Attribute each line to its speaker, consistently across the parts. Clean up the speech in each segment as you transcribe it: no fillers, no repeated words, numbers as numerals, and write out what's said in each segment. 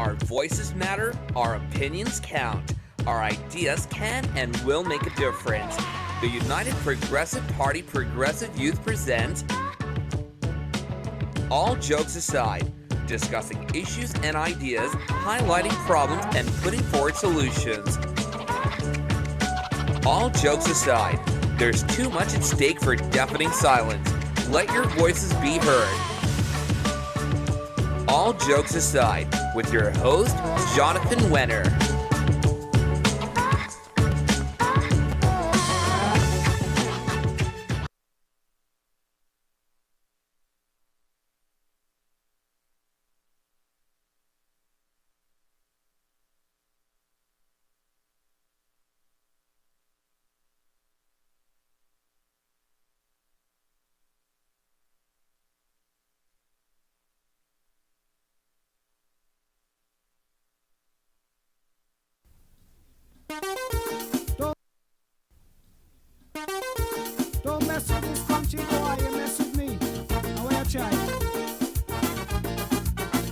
Speaker 1: Our voices matter, our opinions count. Our ideas can and will make a difference. The United Progressive Party Progressive Youth presents All Jokes Aside, discussing issues and ideas, highlighting problems, and putting forward solutions. All jokes aside, there's too much at stake for deafening silence. Let your voices be heard. All jokes aside, with your host, Jonathan Wenner.
Speaker 2: Don't mess with this country boy, you mess with me. Now where you try?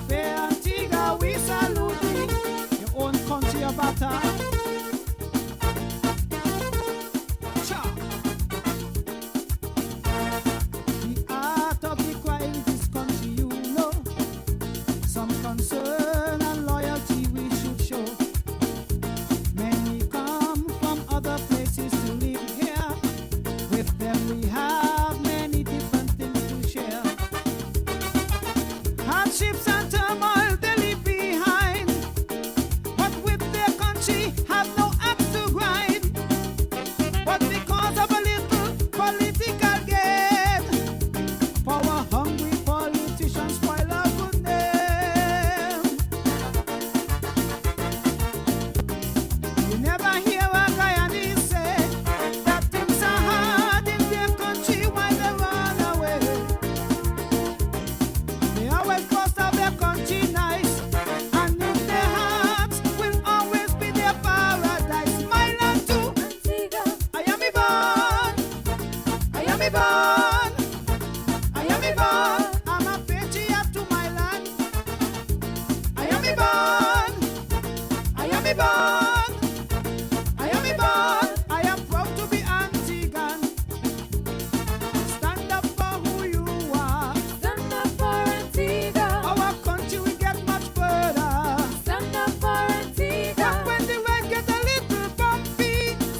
Speaker 2: Fair Antigua, we salute thee. Your own country a batter. Cha! The art of the crime in this country, you know. Some concern and loyalty we should show. Many come from other places to live here. With them we have many different things to share. Hardships and turmoil they leave behind, but with their country have no axe to grind. But because of a little political gain, power-hungry politicians spoil our good name. You never hear a Guyanese say that things are hard in their country while they run away. They always boast of their country nice, and in their hearts will always be their paradise. My land too, I am born, I am born, I am born. I'm a patriot to my land. I am born, I am born, I am born. I am proud to be Antiguan. Stand up for who you are.
Speaker 3: Stand up for Antigua.
Speaker 2: Our country will get much further.
Speaker 3: Stand up for Antigua.
Speaker 2: But when the road get a little bumpy,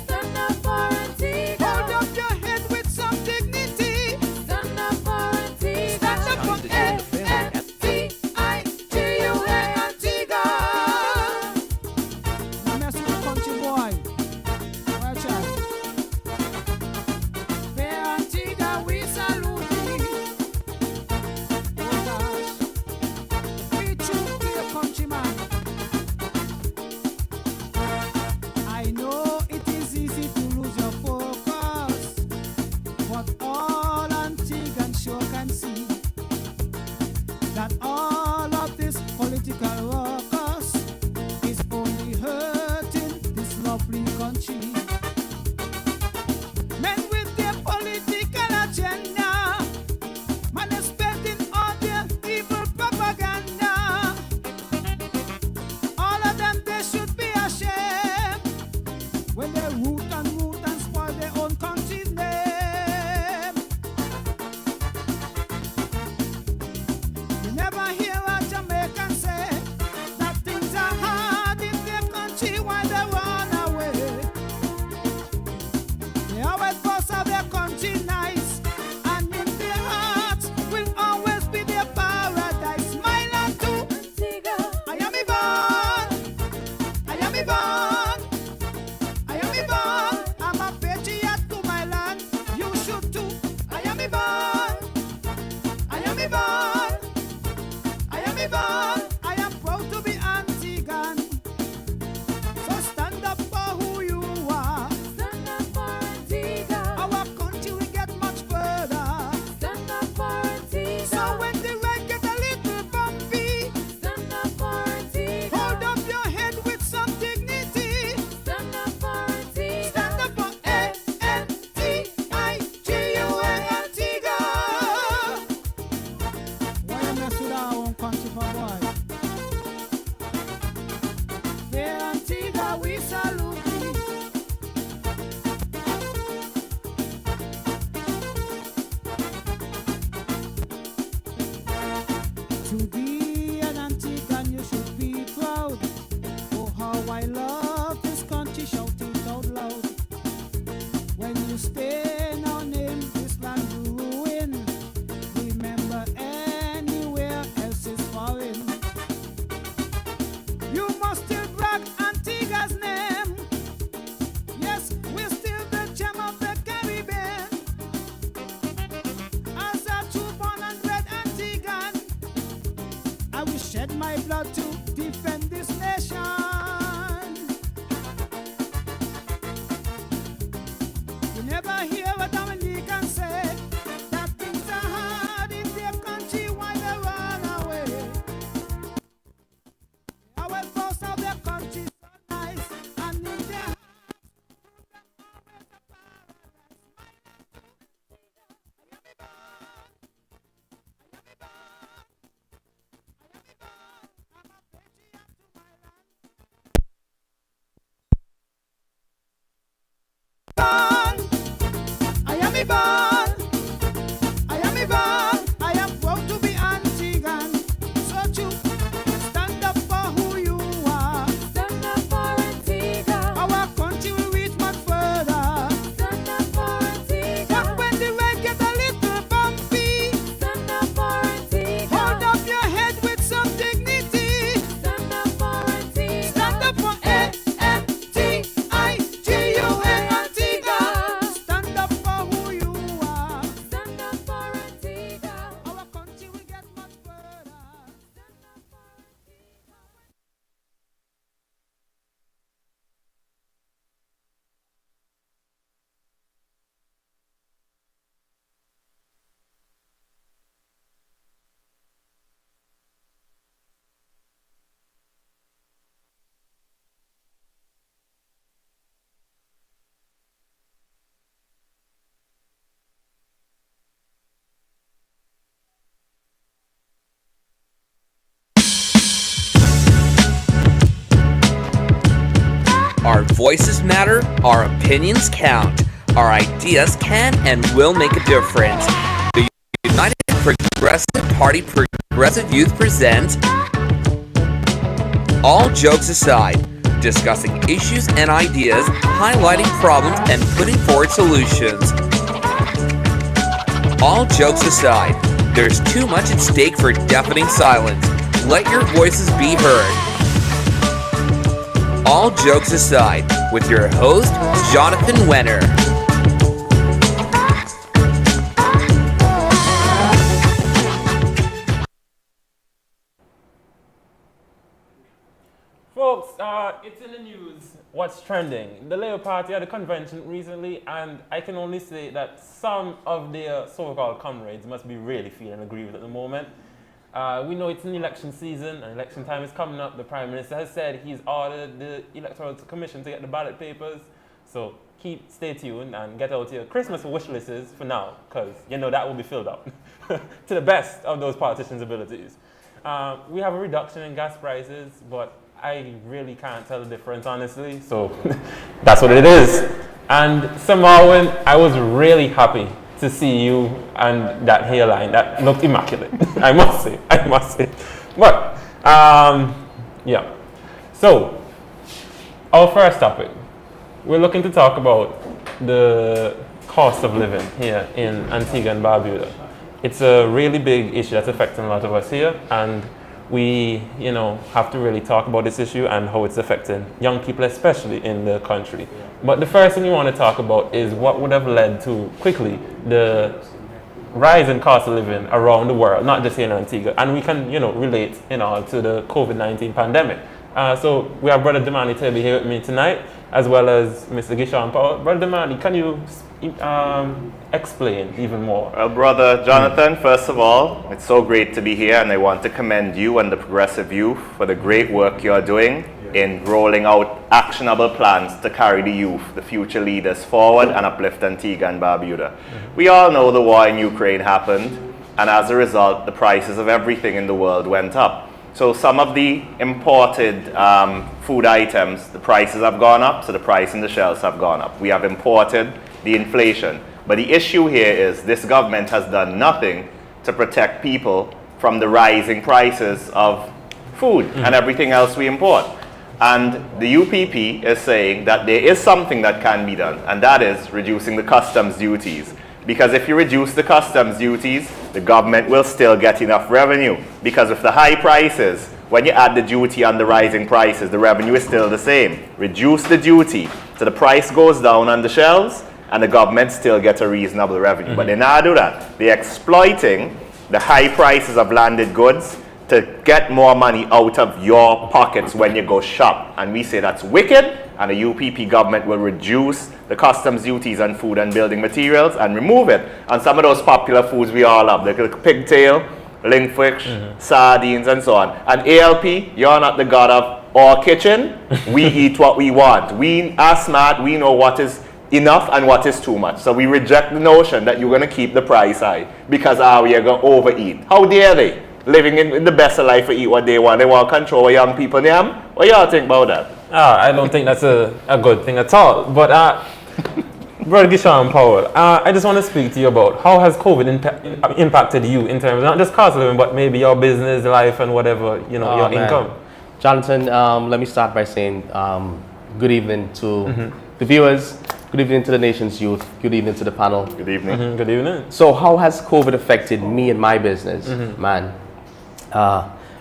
Speaker 3: Stand up for Antigua.
Speaker 2: hold up your head with some dignity.
Speaker 3: Stand up for Antigua.
Speaker 2: Stand up for
Speaker 3: A-N-T-I-G-U-A.
Speaker 2: Antigua. Now mess with the country boy. Watch out. Fair Antigua, we salute thee. Oh gosh, we true dear countryman. I know it is easy to lose your focus, but all Antiguans sure can see that all of this political ruckus is only hurting this lovely country. Men with their political agenda, man is spending all their evil propaganda. All of them, they should be ashamed when they root and spoil their own country's name. You never hear To be an Antiguan, you should be proud. Oh, how I love this country, shout it out loud. When you stain our name, this land you ruin. Remember, anywhere else is foreign. You must still brag Antigua's name. Yes, we're still the gem of the Caribbean. As a true born and bred Antiguan, I will shed my blood to defend this nation. You never hear a Dominican say that things are hard in their country while they run away. Our boss of their country so nice, and in their I am a born. I am a born. I am proud to be Antiguan. So true. Stand up for who you are.
Speaker 3: Stand up for Antigua.
Speaker 2: Our country will reach much further.
Speaker 3: Stand up for Antigua.
Speaker 2: But when the ride get a little bumpy,
Speaker 3: Stand up for Antigua.
Speaker 2: hold up your head with some dignity.
Speaker 3: Stand up for Antigua.
Speaker 2: Stand up for A-N-T-I-G-U-A, Antigua. Stand up for who you are.
Speaker 3: Stand up for Antigua.
Speaker 2: Our country will get much further.
Speaker 1: Our voices matter, our opinions count. Our ideas can and will make a difference. The United Progressive Party Progressive Youth presents All Jokes Aside, discussing issues and ideas, highlighting problems, and putting forward solutions. All jokes aside, there's too much at stake for deafening silence. Let your voices be heard. All jokes aside, with your host, Jonathan Wenner.
Speaker 4: Folks, it's in the news. What's trending? The Labour Party had a convention recently, and I can only say that some of their so-called comrades must be really feeling aggrieved at the moment. We know it's an election season, and election time is coming up. The Prime Minister has said he's ordered the Electoral Commission to get the ballot papers. So stay tuned and get out your Christmas wish lists for now, because you know that will be filled out to the best of those politicians' abilities. We have a reduction in gas prices, but I really can't tell the difference, honestly. So that's what it is. And somehow I was really happy to see you and that hairline that looked immaculate. I must say. But yeah. So our first topic, we're looking to talk about the cost of living here in Antigua and Barbuda. It's a really big issue that's affecting a lot of us here, and we, have to really talk about this issue and how it's affecting young people, especially in the country. But the first thing we want to talk about is what would have led to, quickly, the rise in cost of living around the world, not just here in Antigua. And we can, relate, to the COVID-19 pandemic. So we have Brother Damani Taylor here with me tonight, as well as Mr. Gishan Powell. Brother Damani, can you explain even more?
Speaker 5: Well, Brother Jonathan, first of all, it's so great to be here, and I want to commend you and the Progressive Youth for the great work you're doing in rolling out actionable plans to carry the youth, the future leaders, forward and uplift Antigua and Barbuda. We all know the war in Ukraine happened, and as a result, the prices of everything in the world went up. So some of the imported food items, the prices have gone up, so the price in the shelves have gone up. We have imported the inflation. But the issue here is this government has done nothing to protect people from the rising prices of food and everything else we import. And the UPP is saying that there is something that can be done, and that is reducing the customs duties. Because if you reduce the customs duties, the government will still get enough revenue. Because with the high prices, when you add the duty on the rising prices, the revenue is still the same. Reduce the duty, so the price goes down on the shelves, and the government still gets a reasonable revenue. But they now do that. They're exploiting the high prices of landed goods to get more money out of your pockets when you go shop. And we say that's wicked, and the UPP government will reduce the customs duties on food and building materials and remove it on some of those popular foods we all love, like pigtail, lingfish, sardines, and so on. And ALP, you're not the god of our kitchen. We eat what we want. We are smart. We know what is enough and what is too much. So we reject the notion that you're going to keep the price high because we are going to overeat. How dare they? Living in the best of life to eat what they want. They want to control what young people name. What y'all think about that?
Speaker 4: I don't think that's a good thing at all. But Brother Gishan Powell, I just want to speak to you about how has COVID impacted you in terms of not just cost of living, but maybe your business life and whatever, your income.
Speaker 6: Jonathan, let me start by saying good evening to the viewers, good evening to the nation's youth, good evening to the panel.
Speaker 5: Good evening.
Speaker 4: Good evening.
Speaker 6: So how has COVID affected me and my business? Man,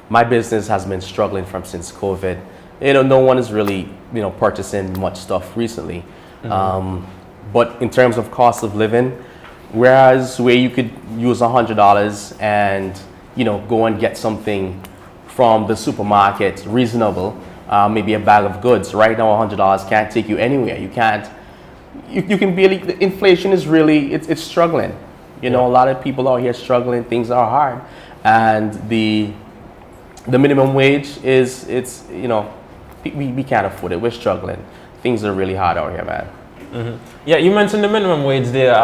Speaker 6: my business has been struggling from since COVID. No one is really, purchasing much stuff recently. But in terms of cost of living, whereas where you could use $100 and, go and get something from the supermarket reasonable, maybe a bag of goods, right now $100 can't take you anywhere. You can't, you can barely, the inflation is really, it's struggling. A lot of people out here struggling, things are hard. And the minimum wage is, we can't afford it, we're struggling. Things are really hard out here, man.
Speaker 4: Yeah, you mentioned the minimum wage there,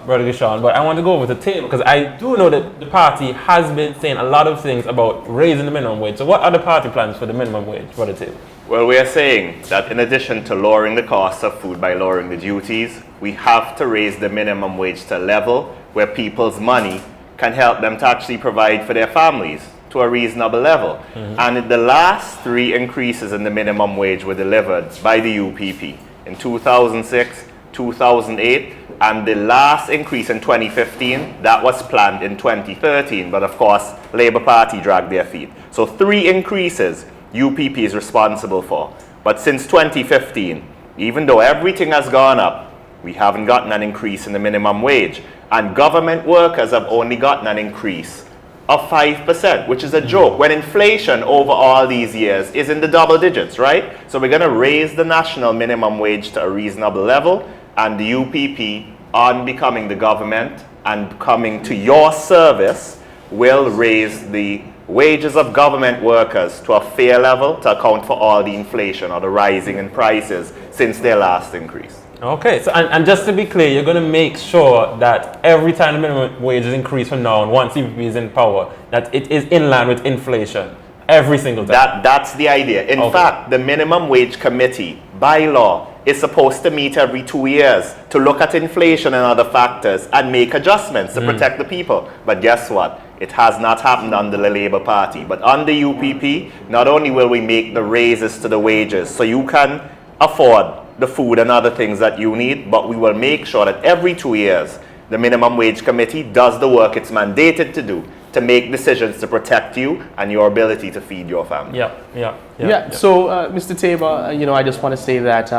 Speaker 4: Brother Gishan, but I want to go over the table because I do know that the party has been saying a lot of things about raising the minimum wage. So what are the party plans for the minimum wage, Brother Table?
Speaker 5: Well, we are saying that in addition to lowering the cost of food by lowering the duties, we have to raise the minimum wage to a level where people's money can help them to actually provide for their families to a reasonable level. And the last 3 increases in the minimum wage were delivered by the UPP in 2006, 2008, and the last increase in 2015, that was planned in 2013, but of course, Labour Party dragged their feet. So 3 increases UPP is responsible for. But since 2015, even though everything has gone up, we haven't gotten an increase in the minimum wage. And government workers have only gotten an increase of 5%, which is a joke when inflation over all these years is in the double digits, right? So we're going to raise the national minimum wage to a reasonable level, and the UPP, on becoming the government and coming to your service, will raise the wages of government workers to a fair level to account for all the inflation or the rising in prices since their last increase.
Speaker 4: Okay, so and just to be clear, you're going to make sure that every time the minimum wage is increased from now on, once CPP is in power, that it is in line with inflation every single time.
Speaker 5: That's the idea. In fact, the minimum wage committee, by law, is supposed to meet every 2 years to look at inflation and other factors and make adjustments to protect the people. But guess what? It has not happened under the Labour Party. But under UPP, not only will we make the raises to the wages so you can afford the food and other things that you need, but we will make sure that every 2 years, the Minimum Wage Committee does the work it's mandated to do to make decisions to protect you and your ability to feed your family.
Speaker 6: Yeah. So, Mr. Tabor, I just want to say that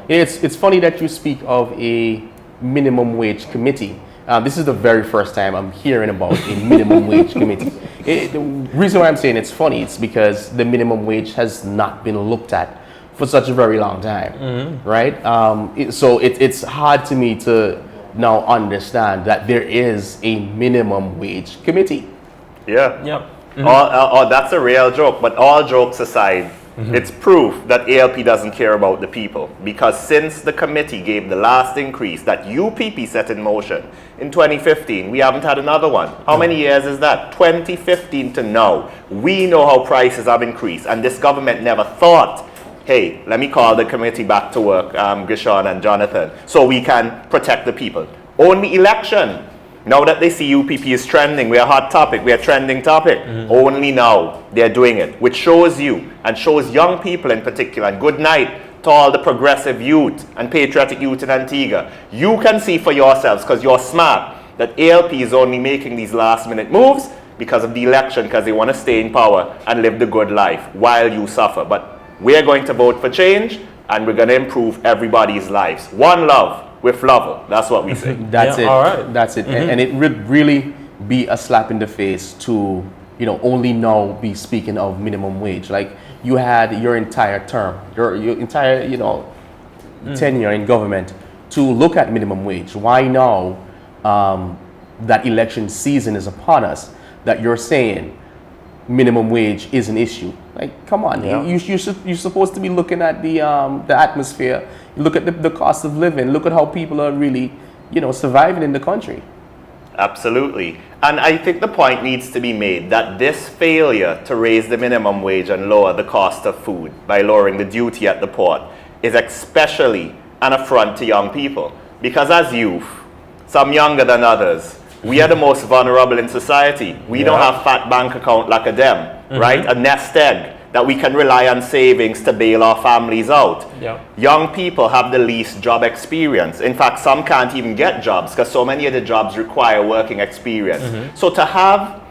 Speaker 6: it's funny that you speak of a minimum wage committee. This is the very first time I'm hearing about a minimum wage committee. The reason why I'm saying it's funny is because the minimum wage has not been looked at for such a very long time, right? So it's hard to me to now understand that there is a minimum wage committee.
Speaker 5: Yeah. That's a real joke, but all jokes aside, it's proof that ALP doesn't care about the people, because since the committee gave the last increase that UPP set in motion in 2015, we haven't had another one. How many years is that? 2015 to now. We know how prices have increased, and this government never thought, hey, let me call the committee back to work, Gishan and Jonathan, so we can protect the people. Only election Now that they see UPP is trending, we're a hot topic, we're a trending topic. Only now they're doing it, which shows you and shows young people in particular. And good night to all the progressive youth and patriotic youth in Antigua. You can see for yourselves, because you're smart, that ALP is only making these last minute moves because of the election, because they want to stay in power and live the good life while you suffer. But we're going to vote for change, and we're going to improve everybody's lives. One love with love. That's what we say.
Speaker 6: That's
Speaker 4: Yeah,
Speaker 6: it.
Speaker 4: all right.
Speaker 6: That's it. And it would really be a slap in the face to, only now be speaking of minimum wage. Like, you had your entire term, your entire, tenure in government to look at minimum wage. Why now that election season is upon us that you're saying minimum wage is an issue? Like, come on.
Speaker 4: Yeah.
Speaker 6: You're supposed to be looking at the atmosphere. Look at the cost of living. Look at how people are really, surviving in the country.
Speaker 5: Absolutely. And I think the point needs to be made that this failure to raise the minimum wage and lower the cost of food by lowering the duty at the port is especially an affront to young people. Because as youth, some younger than others, we are the most vulnerable in society. We don't have fat bank account like a them, right? A nest egg that we can rely on savings to bail our families out.
Speaker 4: Yeah.
Speaker 5: Young people have the least job experience. In fact, some can't even get jobs because so many of the jobs require working experience. So to have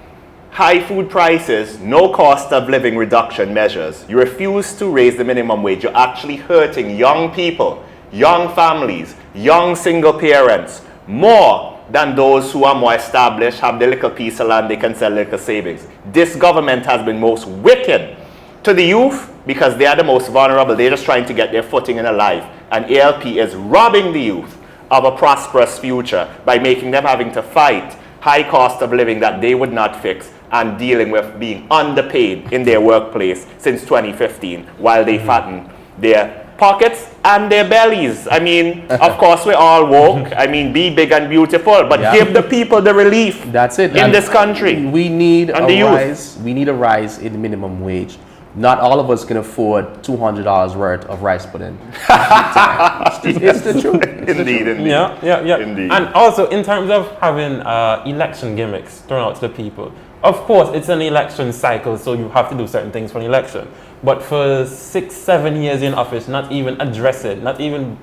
Speaker 5: high food prices, no cost of living reduction measures, you refuse to raise the minimum wage, you're actually hurting young people, young families, young single parents, more than those who are more established, have the little piece of land they can sell little savings. This government has been most wicked to the youth because they are the most vulnerable. They're just trying to get their footing in life. And ALP is robbing the youth of a prosperous future by making them having to fight high cost of living that they would not fix and dealing with being underpaid in their workplace since 2015 while they fatten their pockets and their bellies. I mean, of course, we're all woke. I mean, be big and beautiful, but give the people the relief.
Speaker 6: That's it.
Speaker 5: In this country.
Speaker 6: We need
Speaker 5: And
Speaker 6: a
Speaker 5: the youth.
Speaker 6: rise. We need a rise in minimum wage. Not all of us can afford $200 worth of rice pudding. It's the truth.
Speaker 5: Indeed.
Speaker 4: Yeah.
Speaker 5: Indeed.
Speaker 4: And also, in terms of having election gimmicks thrown out to the people, of course, it's an election cycle, so you have to do certain things for an election. But for 6-7 years in office, not even address it, not even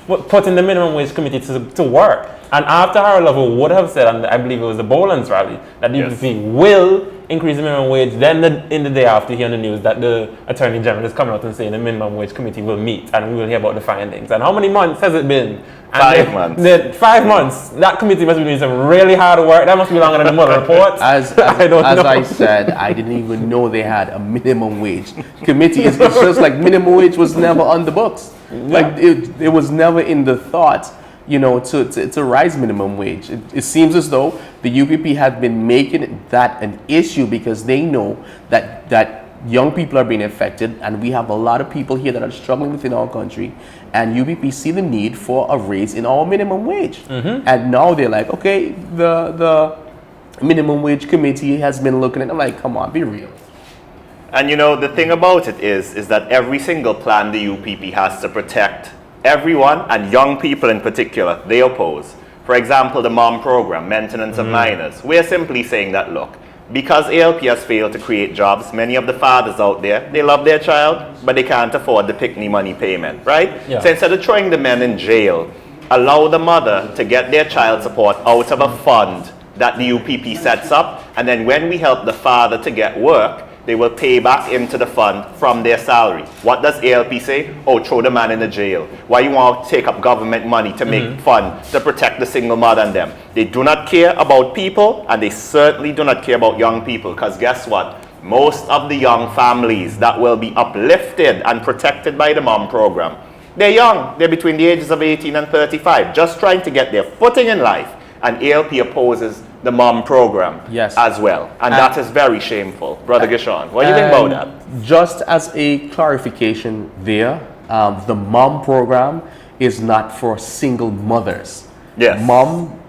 Speaker 4: putting the minimum wage committee to work. And after Harold Lovell would have said, and I believe it was the Boland's rally, that the UPP will increase the minimum wage, then in the day after, hear on the news that the Attorney General is coming out and saying the minimum wage committee will meet and we will hear about the findings. And how many months has it been? And
Speaker 5: 5 months.
Speaker 4: 5 months. That committee must be doing some really hard work. That must be longer than the Mueller report.
Speaker 6: As I said, I didn't even know they had a minimum wage committee. It's just like minimum wage was never on the books. Like it was never in the thought, to rise minimum wage. It seems as though the UPP had been making that an issue because they know that young people are being affected, and we have a lot of people here that are struggling within our country, and UPP see the need for a raise in our minimum wage. And now they're like, okay, the minimum wage committee has been looking at it. I'm like, come on, be real.
Speaker 5: And the thing about it is that every single plan the UPP has to protect everyone, and young people in particular, they oppose. For example, the MOM program, maintenance of minors. We're simply saying that, look, because ALP has failed to create jobs, many of the fathers out there, they love their child, but they can't afford the pick-me money payment, right?
Speaker 4: Yeah.
Speaker 5: So instead of throwing the men in jail, allow the mother to get their child support out of a fund that the UPP sets up, and then when we help the father to get work, they will pay back into the fund from their salary. What does ALP say? Oh, throw the man in the jail. Why you want to take up government money to make fund to protect the single mother and them? They do not care about people, and they certainly do not care about young people, because guess what? Most of the young families that will be uplifted and protected by the MOM program, they're young. They're between the ages of 18 and 35, just trying to get their footing in life. And ALP opposes the MOM program as well. And that is very shameful. Brother Gishon, what do you think about that?
Speaker 6: Just as a clarification there, the MOM program is not for single mothers.
Speaker 5: Yes.
Speaker 6: MOM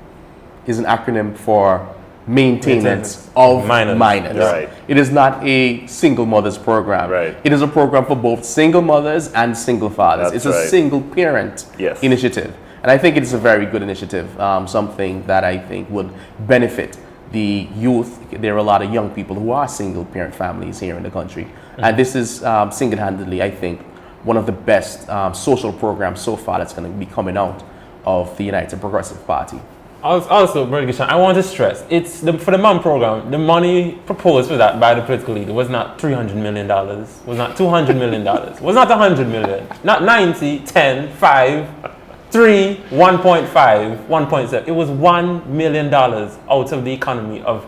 Speaker 6: is an acronym for maintenance of minors.
Speaker 5: Right.
Speaker 6: It is not a single mother's program.
Speaker 5: Right.
Speaker 6: It is a program for both single mothers and single fathers.
Speaker 5: That's
Speaker 6: it's a
Speaker 5: right.
Speaker 6: single parent
Speaker 5: Yes.
Speaker 6: initiative. And I think it's a very good initiative, something that I think would benefit the youth. There are a lot of young people who are single parent families here in the country. And this is single-handedly, I think, one of the best social programs so far that's going to be coming out of the United Progressive Party.
Speaker 4: Also, Brother Gishan, I want to stress, for the MOM program, the money proposed for that by the political leader was not $300 million, was not $200 million, was not $100 million, not 90, 10, 5, 3, 1.5, 1.7. It was $1 million out of the economy out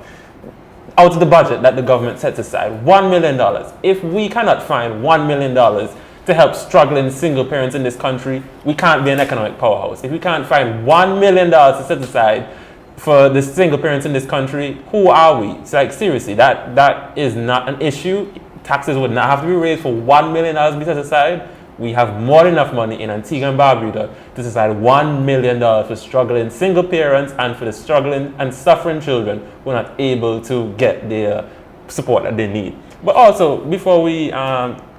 Speaker 4: of the budget that the government sets aside. $1 million. If we cannot find $1 million to help struggling single parents in this country, we can't be an economic powerhouse. If we can't find $1 million to set aside for the single parents in this country, who are we? It's like, seriously, that is not an issue. Taxes would not have to be raised for $1 million to be set aside. We have more than enough money in Antigua and Barbuda to set aside $1 million for struggling single parents and for the struggling and suffering children who are not able to get their support that they need. But also, before we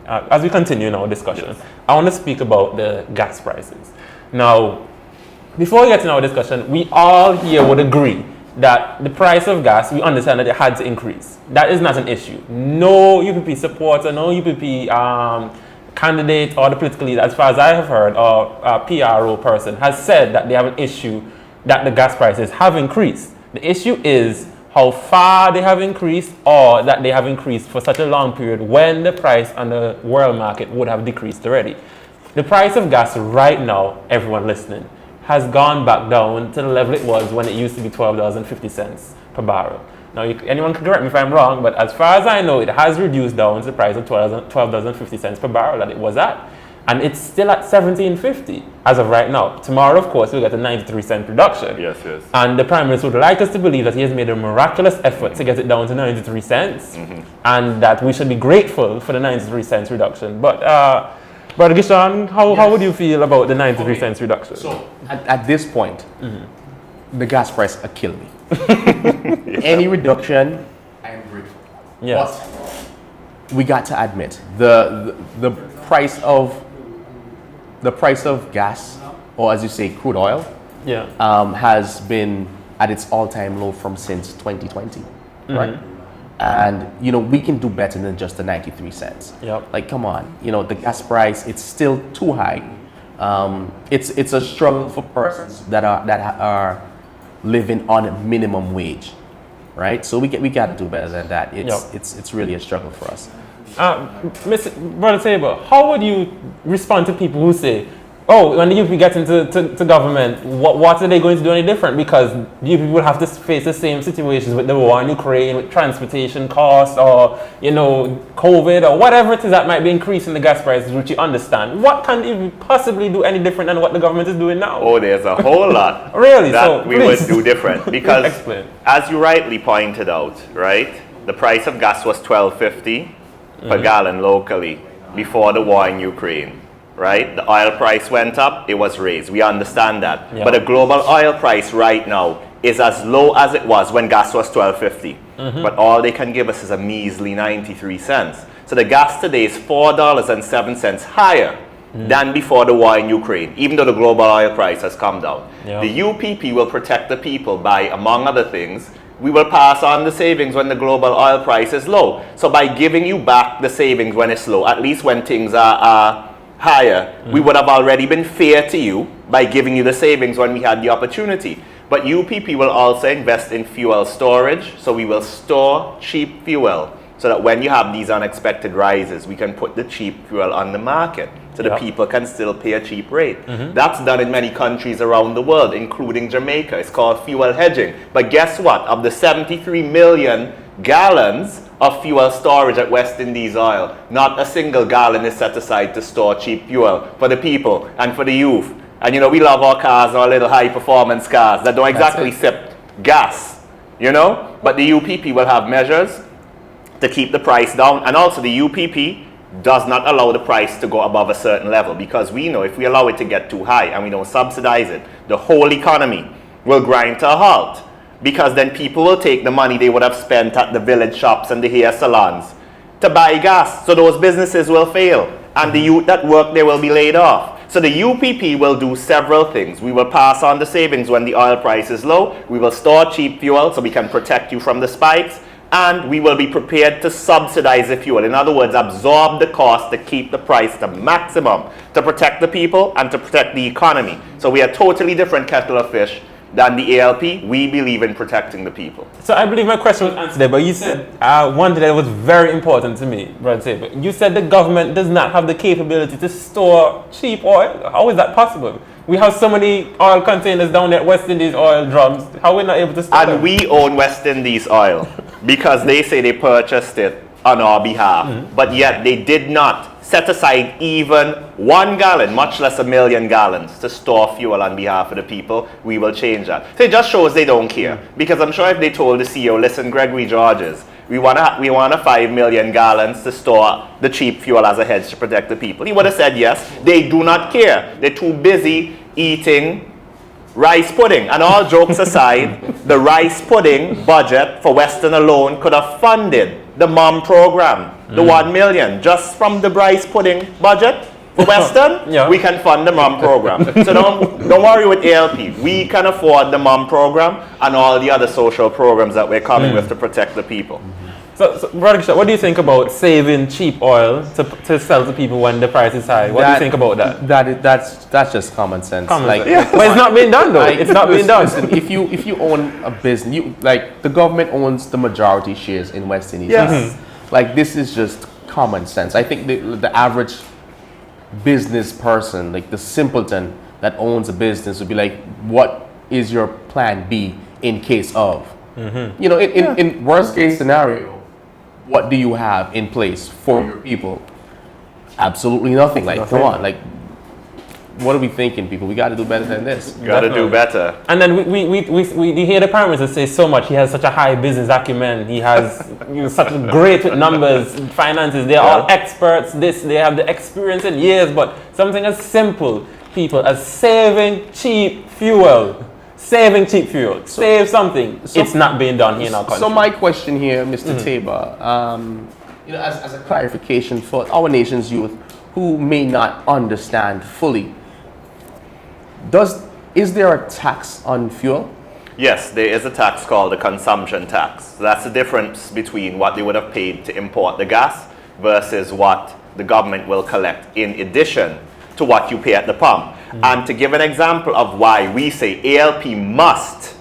Speaker 4: as we continue in our discussion, I want to speak about the gas prices. Now, before we get in our discussion, we all here would agree that the price of gas, we understand that it had to increase. That is not an issue. No UPP supporter, no UPP candidate or the political leader, as far as I have heard, or a PRO person, has said that they have an issue that the gas prices have increased. The issue is how far they have increased, or that they have increased for such a long period when the price on the world market would have decreased already. The price of gas right now, everyone listening, has gone back down to the level it was when it used to be $12.50 per barrel. Now, anyone can correct me if I'm wrong, but as far as I know, it has reduced down to the price of $12.50 per barrel that it was at. And it's still at $17.50 as of right now. Tomorrow, of course, we'll get a 93-cent reduction.
Speaker 5: Yes.
Speaker 4: And the Prime Minister would like us to believe that he has made a miraculous effort to get it down to 93 cents, and that we should be grateful for the 93 cents reduction. But, Brother Gishan, how would you feel about the 93 cents reduction?
Speaker 6: So, at this point, the gas price will kill me. Any reduction, I am grateful.
Speaker 4: Yes.
Speaker 6: But we got to admit, the price of gas, or as you say, crude oil, has been at its all-time low since 2020, right? And we can do better than just the 93 cents.
Speaker 4: Yep.
Speaker 6: Like, come on, the gas price, it's still too high. It's a struggle for persons that are living on minimum wage, right? So we got to do better than that. It's really a struggle for us.
Speaker 4: Brother Tabor, how would you respond to people who say, oh, when the UP gets into government, what are they going to do any different? Because the UP will have to face the same situations with the war in Ukraine, with transportation costs, or, COVID, or whatever it is that might be increasing the gas prices, which you understand. What can you possibly do any different than what the government is doing now?
Speaker 5: Oh, there's a whole lot
Speaker 4: really?
Speaker 5: that we would do different. Because,
Speaker 4: explain.
Speaker 5: as you rightly pointed out, right, the price of gas was $12.50 per gallon locally before the war in Ukraine. Right? The oil price went up, it was raised. We understand that.
Speaker 4: Yeah.
Speaker 5: But the global oil price right now is as low as it was when gas was $12.50. But all they can give us is a measly 93 cents. So the gas today is $4.07 higher than before the war in Ukraine, even though the global oil price has come down.
Speaker 4: Yeah.
Speaker 5: The UPP will protect the people by, among other things, we will pass on the savings when the global oil price is low. So by giving you back the savings when it's low, at least when things are higher, we would have already been fair to you by giving you the savings when we had the opportunity. But UPP will also invest in fuel storage, so we will store cheap fuel so that when you have these unexpected rises, we can put the cheap fuel on the market so the people can still pay a cheap rate. That's done in many countries around the world, including Jamaica. It's called fuel hedging. But guess what? Of the 73 million gallons of fuel storage at West Indies Oil, not a single gallon is set aside to store cheap fuel for the people and for the youth. And we love our cars, our little high performance cars that don't exactly sip gas, but the UPP will have measures to keep the price down. And also the UPP does not allow the price to go above a certain level, because we know if we allow it to get too high and we don't subsidize it, the whole economy will grind to a halt. Because then people will take the money they would have spent at the village shops and the hair salons to buy gas. So those businesses will fail. And the youth that work there will be laid off. So the UPP will do several things. We will pass on the savings when the oil price is low. We will store cheap fuel so we can protect you from the spikes. And we will be prepared to subsidize the fuel. In other words, absorb the cost to keep the price to maximum, to protect the people and to protect the economy. So we are a totally different kettle of fish than the ALP. We believe in protecting the people.
Speaker 4: So I believe my question was answered there, but you said one thing that was very important to me, Brother Saber. You said the government does not have the capability to store cheap oil. How is that possible? We have so many oil containers down there at West Indies oil drums. How are we not able to store them?
Speaker 5: And we own West Indies oil because they say they purchased it on our behalf. But yet they did not set aside even 1 gallon, much less 1 million gallons, to store fuel on behalf of the people. We will change that. So it just shows they don't care. Because I'm sure if they told the CEO, listen, Gregory Georges, we want 5 million gallons to store the cheap fuel as a hedge to protect the people, he would have said yes. They do not care. They're too busy eating rice pudding. And all jokes aside, the rice pudding budget for Western alone could have funded the MOM program, the 1 million, just from the rice pudding budget for Western.
Speaker 4: Yeah.
Speaker 5: We can fund the MOM program. So don't worry with ALP. We can afford the MOM program and all the other social programs that we're coming with to protect the people.
Speaker 4: So Brother Kishore, what do you think about saving cheap oil to sell to people when the price is high? What do you think about that?
Speaker 6: That's just common sense.
Speaker 4: Common
Speaker 6: Like,
Speaker 4: sense. But it's not being done though.
Speaker 6: like,
Speaker 4: It's not being done.
Speaker 6: listen, if you own a business, like the government owns the majority shares in West Indies.
Speaker 5: Yes.
Speaker 6: Like this is just common sense. I think the average business person, like the simpleton that owns a business, would be like, what is your plan B in case of? You know, in worst case scenario, what do you have in place for your people? Absolutely nothing. Like, come on, like, what are we thinking, people? We got to do better than this.
Speaker 5: Got to do better.
Speaker 4: And then we hear the Prime Minister say so much. He has such a high business acumen. He has such a great with numbers, finances. They're all experts. They have the experience in years. But something as simple, people, as saving cheap fuel. Save something. It's not being done here in our country.
Speaker 6: So my question here, Mr. Tabor, you know, as a clarification for our nation's youth who may not understand fully, is there a tax on fuel?
Speaker 5: Yes, there is a tax called the consumption tax. So that's the difference between what they would have paid to import the gas versus what the government will collect in addition to what you pay at the pump. And to give an example of why we say ALP must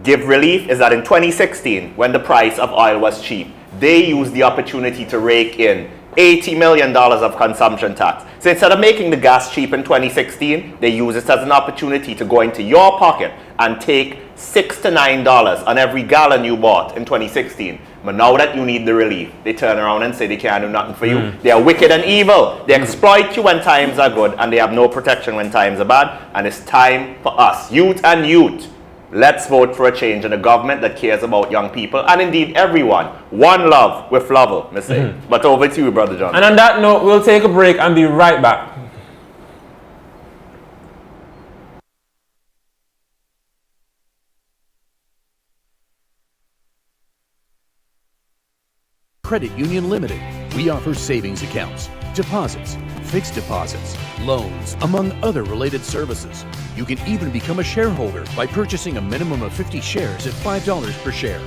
Speaker 5: give relief is that in 2016, when the price of oil was cheap, they used the opportunity to rake in $80 million of consumption tax. So instead of making the gas cheap in 2016, they use it as an opportunity to go into your pocket and take $6 to $9 on every gallon you bought in 2016. But now that you need the relief, they turn around and say they can't do nothing for you. They are wicked and evil. They exploit you when times are good, and they have no protection when times are bad. And it's time for us, youth, let's vote for a change in a government that cares about young people, and indeed everyone. One love with Lovell, Miss A. But over to you, Brother John.
Speaker 4: And on that note, we'll take a break and be right back.
Speaker 7: Credit Union Limited. We offer savings accounts, deposits, fixed deposits, loans, among other related services. You can even become a shareholder by purchasing a minimum of 50 shares at $5 per share.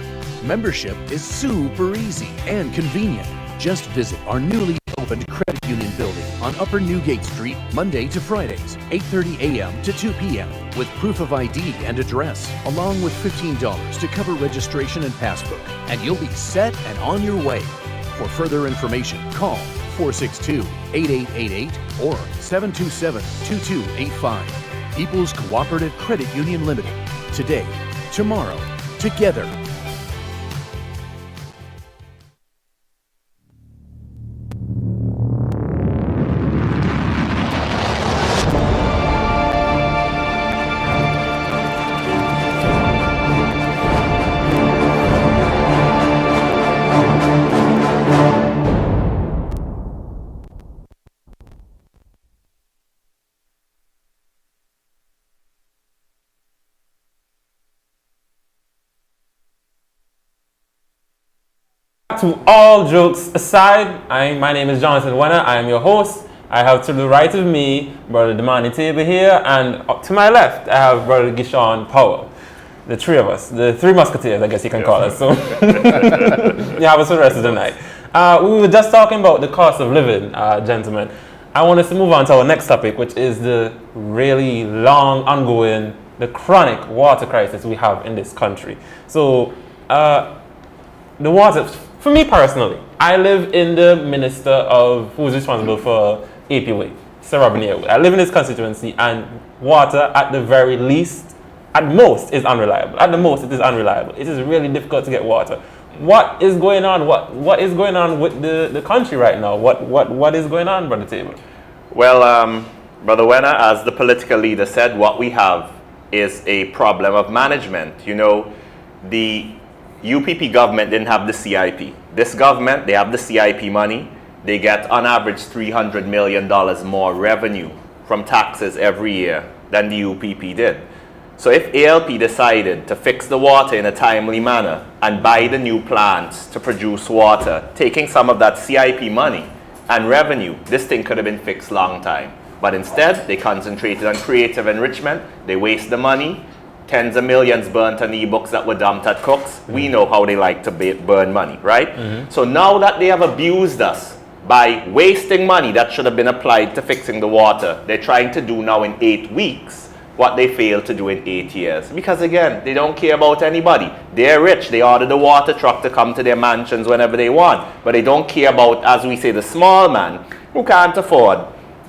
Speaker 7: Membership is super easy and convenient. Just visit our newly opened Credit Union building on Upper Newgate Street, Monday to Fridays, 8:30 a.m. to 2 p.m. with proof of ID and address, along with $15 to cover registration and passbook. And you'll be set and on your way. For further information, call 462-8888 or 727-2285. People's Cooperative Credit Union Limited. Today, tomorrow, together.
Speaker 4: To all jokes aside, my name is Jonathan Wenner. I am your host. I have to the right of me, Brother Damani Table here, and up to my left, I have Brother Gishan Powell. The three of us, the three musketeers, I guess you can call us. So you have us for the rest of the night. We were just talking about the cost of living, gentlemen. I want us to move on to our next topic, which is the really long, ongoing, the chronic water crisis we have in this country. So, the water, for me personally, I live in the minister of who's responsible for APWay, Sir Robin Yearwood. I live in this constituency, and water, at the very least, at most, is unreliable. At the most, it is unreliable. It is really difficult to get water. What is going on? What is going on with the country right now? What is going on, Brother Table?
Speaker 5: Well, Brother Wenner, as the political leader said, what we have is a problem of management. You know, the UPP government didn't have the CIP. This government, they have the CIP money. They get on average $300 million more revenue from taxes every year than the UPP did. So if ALP decided to fix the water in a timely manner and buy the new plants to produce water, taking some of that CIP money and revenue, this thing could have been fixed long time. But instead, they concentrated on creative enrichment. They waste the money. Tens of millions burnt on ebooks that were dumped at Cooks. We know how they like to burn money, right? So now that they have abused us by wasting money that should have been applied to fixing the water, they're trying to do now in 8 weeks what they failed to do in 8 years. Because again, they don't care about anybody. They're rich. They order the water truck to come to their mansions whenever they want. But they don't care about, as we say, the small man who can't afford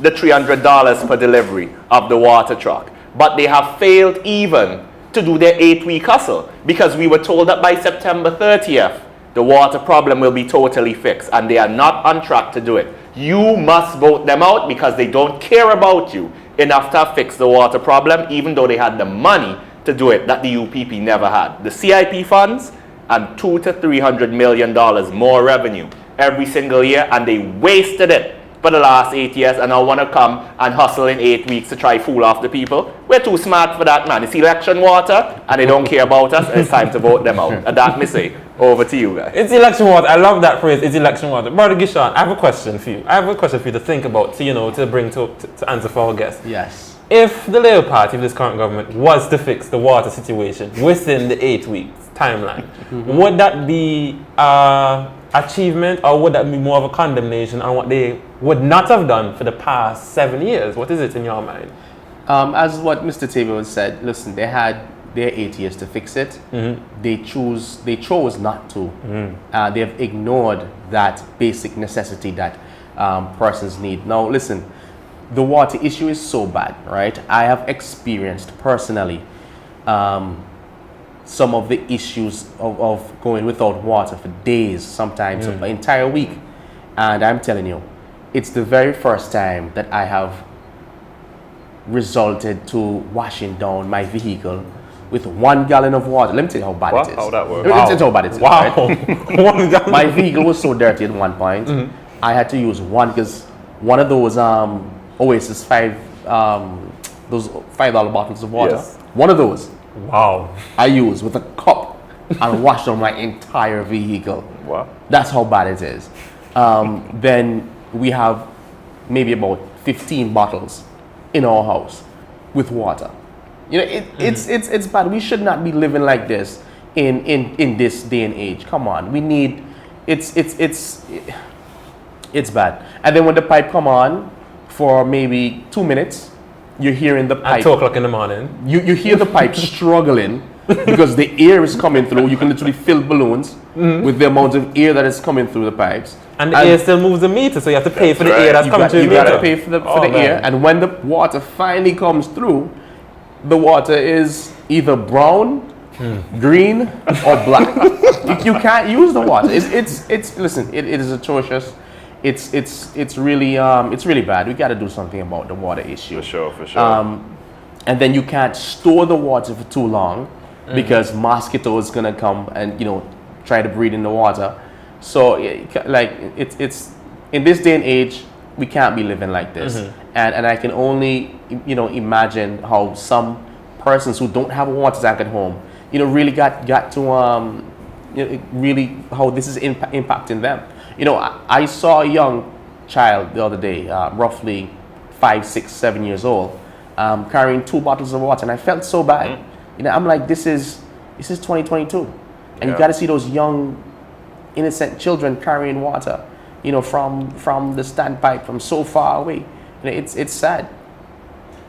Speaker 5: the $300 per delivery of the water truck. But they have failed even to do their 8-week hustle, because we were told that by September 30th, the water problem will be totally fixed, and they are not on track to do it. You must vote them out because they don't care about you enough to fix the water problem, even though they had the money to do it that the UPP never had. The CIP funds and $200 to $300 million more revenue every single year, and they wasted it for the last 8 years, and now want to come and hustle in 8 weeks to try fool off the people. We're too smart for that, man. It's election water, and they don't care about us, and it's time to vote them out. And that, me say, over to you guys.
Speaker 4: It's election water. I love that phrase. It's election water. Brother Gishan, I have a question for you. I have a question for you to think about, to bring to answer for our guests.
Speaker 6: Yes.
Speaker 4: If the Labour Party of this current government was to fix the water situation within the 8 weeks timeline, would that be achievement, or would that be more of a condemnation on what they would not have done for the past 7 years? What is it in your mind?
Speaker 6: As what Mr. Table said, listen, they had their 8 years to fix it. They chose not to. They have ignored that basic necessity that persons need. Now, listen, the water issue is so bad, right? I have experienced personally some of the issues of going without water for days, sometimes an entire week. And I'm telling you, it's the very first time that I have resulted to washing down my vehicle with 1 gallon of water. Let me tell you how bad it is.
Speaker 5: How that works?
Speaker 6: Let me tell you how bad it is.
Speaker 4: Wow.
Speaker 6: Right?
Speaker 4: 1 gallon.
Speaker 6: My vehicle was so dirty at one point. I had to use one, because one of those Oasis 5, those $5 bottles of water.
Speaker 5: Yes.
Speaker 6: One of those
Speaker 4: Wow.
Speaker 6: I use with a cup and wash down my entire vehicle.
Speaker 5: Wow.
Speaker 6: That's how bad it is. Then we have maybe about 15 bottles in our house with water. You know, it's bad. We should not be living like this in this day and age. Come on, we need. It's bad. And then when the pipe come on for maybe 2 minutes, you're hearing the pipe.
Speaker 4: At 2 o'clock in the morning.
Speaker 6: You hear the pipe struggling because the air is coming through. You can literally fill balloons with the amount of air that is coming through the pipes.
Speaker 4: And the air still moves the meter, so you have to pay for the air that's coming through the
Speaker 6: You
Speaker 4: meter.
Speaker 6: got to pay for the air. And when the water finally comes through, the water is either brown, green, or black. You can't use the water. Listen, it is atrocious. It's really bad. We got to do something about the water issue.
Speaker 5: For sure.
Speaker 6: And then you can't store the water for too long because mosquitoes gonna come and try to breed in the water. So it's in this day and age, we can't be living like this. And I can only imagine how some persons who don't have a water tank at home really got to really how this is impacting them. I saw a young child the other day, roughly 5, 6, 7 years old, carrying 2 bottles of water, and I felt so bad. You know, I'm like, this is 2022, and you got to see those young, innocent children carrying water, you know, from the standpipe from so far away. You know, it's sad.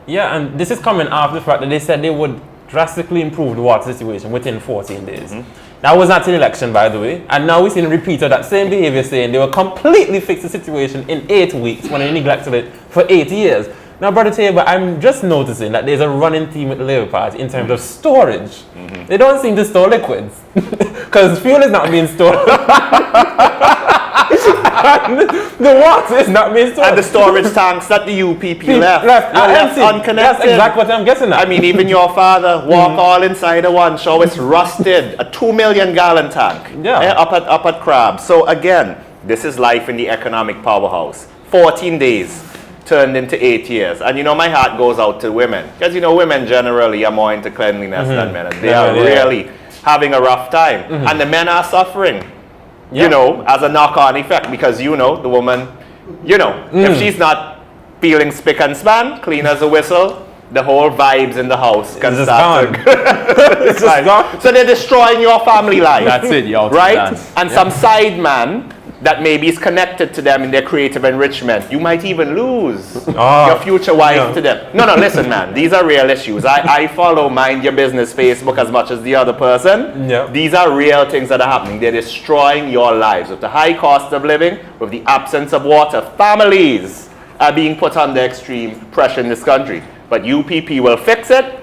Speaker 4: Yeah, and this is coming after the fact that they said they would drastically improve the water situation within 14 days. That was not an election, by the way, and now we've seen a repeat of that same behavior, saying they will completely fix the situation in 8 weeks when they neglected it for 8 years. Now, Brother Tabor, I'm just noticing that there's a running theme with the Labour Party in terms of storage. They don't seem to store liquids, because fuel is not being stored. The water is not being stored.
Speaker 5: And the storage tanks that the UPP left
Speaker 4: empty.
Speaker 5: unconnected.
Speaker 4: That's exactly what I'm guessing at.
Speaker 5: I mean, even your father walk all inside of one, show it's rusted. A 2 million gallon tank up at Crab. So again, this is life in the economic powerhouse. 14 days turned into 8 years. And you know, my heart goes out to women. Because you know, women generally are more into cleanliness than men. And they are really having a rough time. And the men are suffering. You know, as a knock-on effect, because you know, the woman, you know, if she's not feeling spick and span, clean as a whistle, the whole vibes in the house can start to So they're destroying your family life.
Speaker 6: That's it, y'all.
Speaker 5: Right? And some side man that maybe is connected to them in their creative enrichment. You might even lose your future wife to them. No, listen, man. These are real issues. I follow Mind Your Business Facebook as much as the other person. These are real things that are happening. They're destroying your lives. With the high cost of living, with the absence of water, families are being put under extreme pressure in this country. But UPP will fix it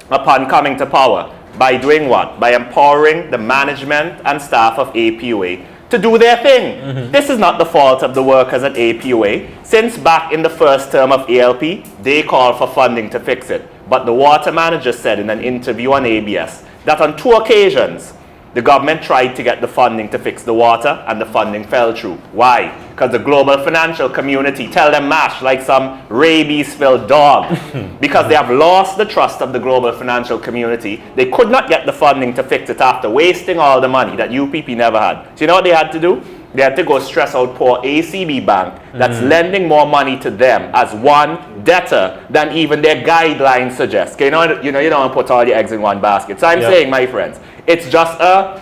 Speaker 5: upon coming to power. By doing what? By empowering the management and staff of APUA to do their thing. This is not the fault of the workers at APUA. Since back in the first term of ALP, they called for funding to fix it. But the water manager said in an interview on ABS that on 2 occasions, the government tried to get the funding to fix the water and the funding fell through. Why? Because the global financial community tell them mash like some rabies-filled dog. Because they have lost the trust of the global financial community. They could not get the funding to fix it after wasting all the money that UPP never had. So you know what they had to do? They had to go stress out poor ACB Bank that's lending more money to them as one debtor than even their guidelines suggest. Okay, you don't want to put all your eggs in one basket. So I'm saying, my friends, it's just a